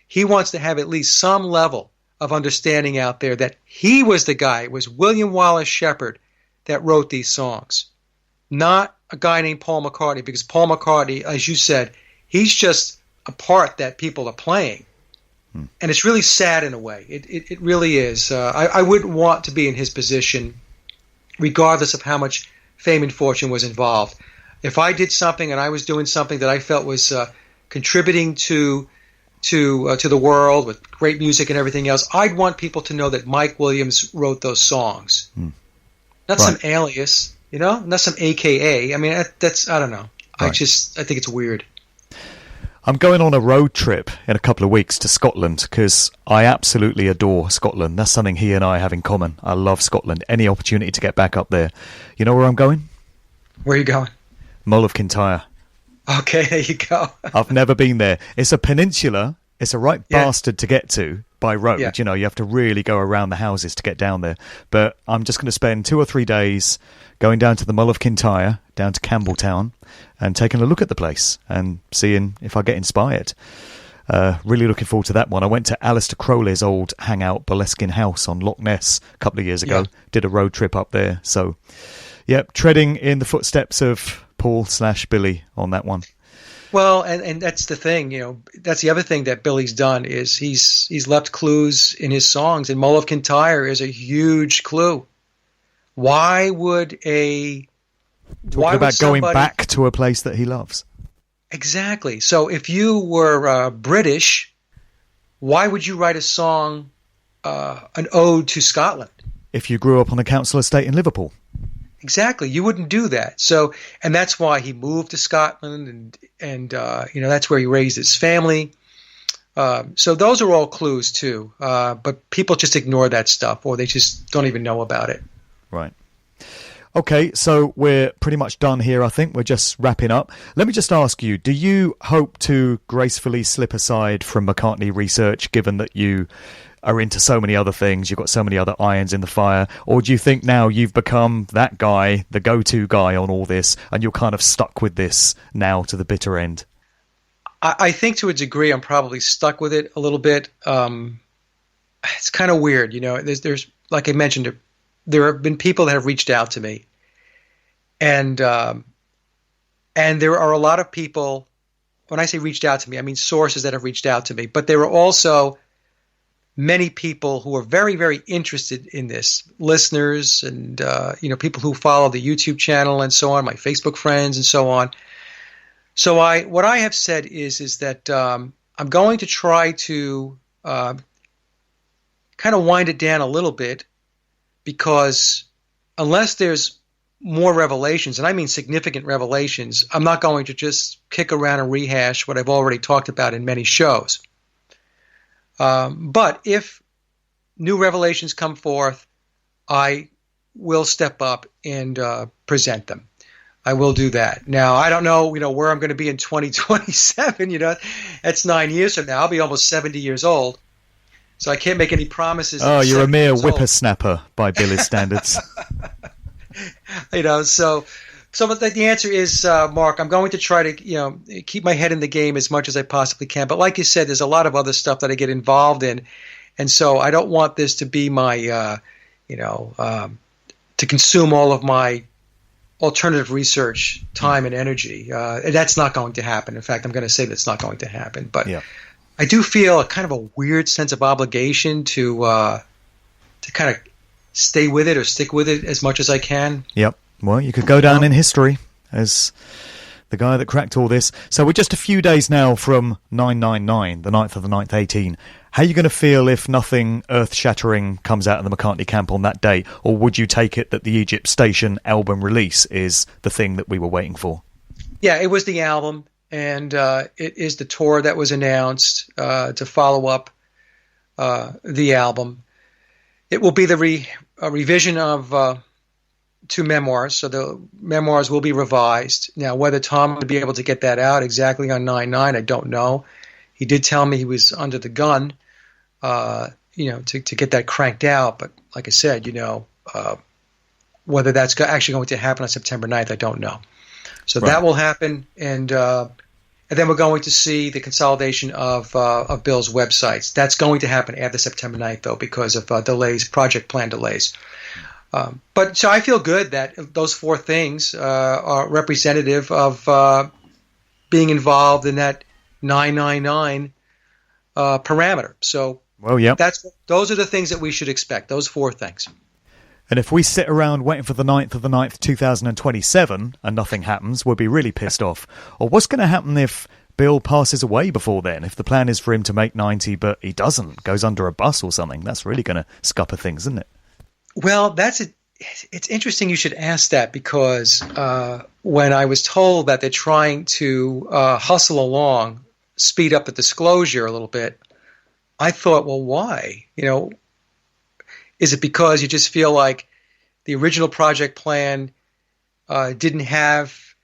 he wants to have at least some level of understanding out there that he was the guy, it was William Wallace Shepherd that wrote these songs. not a guy named Paul McCartney, because Paul McCartney, as you said, he's just a part that people are playing. And it's really sad in a way. It really is. I wouldn't want to be in his position, regardless of how much fame and fortune was involved. If I did something and I was doing something that I felt was contributing to the world with great music and everything else, I'd want people to know that Mike Williams wrote those songs. Not some alias, not some AKA. I mean, that's, I don't know. Right. I think it's weird. I'm going on a road trip in a couple of weeks to Scotland because I absolutely adore Scotland. That's something he and I have in common. I love Scotland. Any opportunity to get back up there. You know where I'm going? Where are you going? Mull of Kintyre. Okay, there you go. I've never been there. It's a peninsula. It's a right bastard to get to by road. Yeah. You have to really go around the houses to get down there. But I'm just going to spend 2 or 3 days going down to the Mull of Kintyre, down to Campbelltown, and taking a look at the place and seeing if I get inspired. Really looking forward to that one. I went to Alistair Crowley's old hangout, Boleskine House on Loch Ness a couple of years ago. Yeah. Did a road trip up there. So, treading in the footsteps of Paul/Billy on that one. Well, and that's the thing, that's the other thing that Billy's done is he's left clues in his songs, and Mull of Kintyre is a huge clue. Why would going back to a place that he loves? Exactly. So if you were British, why would you write a song, an ode to Scotland? If you grew up on a council estate in Liverpool. Exactly. You wouldn't do that. So, and that's why he moved to Scotland, and that's where he raised his family. So those are all clues too. But people just ignore that stuff, or they just don't even know about it. Right. Okay, so we're pretty much done here, I think. We're just wrapping up. Let me just ask you, do you hope to gracefully slip aside from McCartney research, given that you are into so many other things, you've got so many other irons in the fire, or do you think now you've become that guy, the go-to guy on all this, and you're kind of stuck with this now to the bitter end? I think to a degree I'm probably stuck with it a little bit. It's kind of weird, there's like I mentioned, there have been people that have reached out to me, and there are a lot of people, when I say reached out to me, I mean sources that have reached out to me, but there are also many people who are very, very interested in this, listeners and, people who follow the YouTube channel and so on, my Facebook friends and so on. So what I have said is that I'm going to try to kind of wind it down a little bit, because unless there's more revelations, and I mean significant revelations, I'm not going to just kick around and rehash what I've already talked about in many shows. But if new revelations come forth, I will step up and present them. I will do that. Now, I don't know, where I'm going to be in 2027. That's 9 years from now. I'll be almost 70 years old. So I can't make any promises. Oh, you're a mere whippersnapper by Billy's standards. So the answer is, Mark, I'm going to try to, keep my head in the game as much as I possibly can. But like you said, there's a lot of other stuff that I get involved in. And so I don't want this to be my, to consume all of my alternative research time and energy. That's not going to happen. In fact, I'm going to say that's not going to happen. But I do feel a kind of a weird sense of obligation to kind of stay with it or stick with it as much as I can. Yep. Well, you could go down in history as the guy that cracked all this. So we're just a few days now from 999, the 9th of the 9th, 18. How are you going to feel if nothing earth-shattering comes out of the McCartney camp on that day? Or would you take it that the Egypt Station album release is the thing that we were waiting for? Yeah, it was the album, and it is the tour that was announced to follow up the album. It will be the revision of 2 memoirs, so the memoirs will be revised. Now, whether Tom would be able to get that out exactly on 9/9, I don't know. He did tell me he was under the gun, to get that cranked out. But like I said, whether that's actually going to happen on September 9th, I don't know. So that will happen, and then we're going to see the consolidation of Bill's websites. That's going to happen after September 9th, though, because of delays, project plan delays. But so I feel good that those 4 things are representative of being involved in that 999 parameter. So well, yeah, those are the things that we should expect. Those 4 things. And if we sit around waiting for the 9th of the 9th, 2027, and nothing happens, we'll be really pissed off. Or what's going to happen if Bill passes away before then? If the plan is for him to make 90, but he doesn't, goes under a bus or something, that's really going to scupper things, isn't it? Well, it's interesting you should ask that, because when I was told that they're trying to hustle along, speed up the disclosure a little bit, I thought, well, why? Is it because you just feel like the original project plan didn't have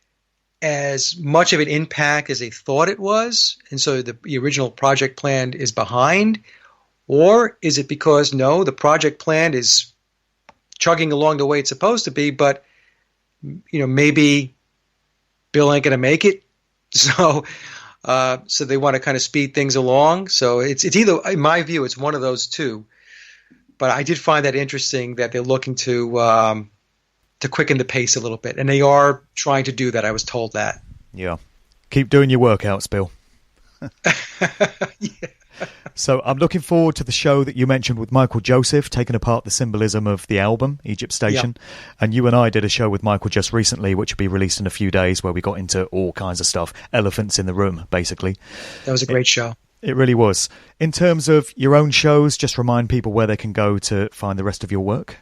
as much of an impact as they thought it was, and so the original project plan is behind? Or is it because, no, the project plan is chugging along the way it's supposed to be, but maybe Bill ain't going to make it, so they want to kind of speed things along? So it's either, in my view, it's one of those two. But I did find that interesting that they're looking to quicken the pace a little bit, and they are trying to do that. I was told that. Yeah, keep doing your workouts, Bill. Yeah. So I'm looking forward to the show that you mentioned with Michael Joseph, taking apart the symbolism of the album, Egypt Station. Yeah. And you and I did a show with Michael just recently, which will be released in a few days, where we got into all kinds of stuff. Elephants in the room, basically. That was a great show. It really was. In terms of your own shows, just remind people where they can go to find the rest of your work.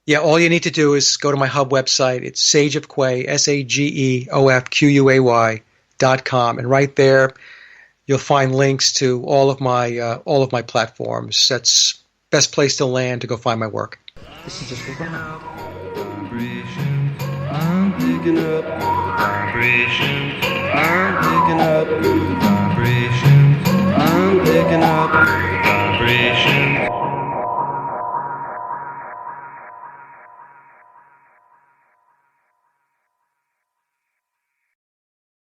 Yeah, all you need to do is go to my hub website. It's Sage of Quay, SAGEOFQUAY.com. And right there, you'll find links to all of my platforms. That's best place to land to go find my work. This is just for fun. Vibrations, I'm picking up vibrations, I'm picking up vibrations, I'm picking up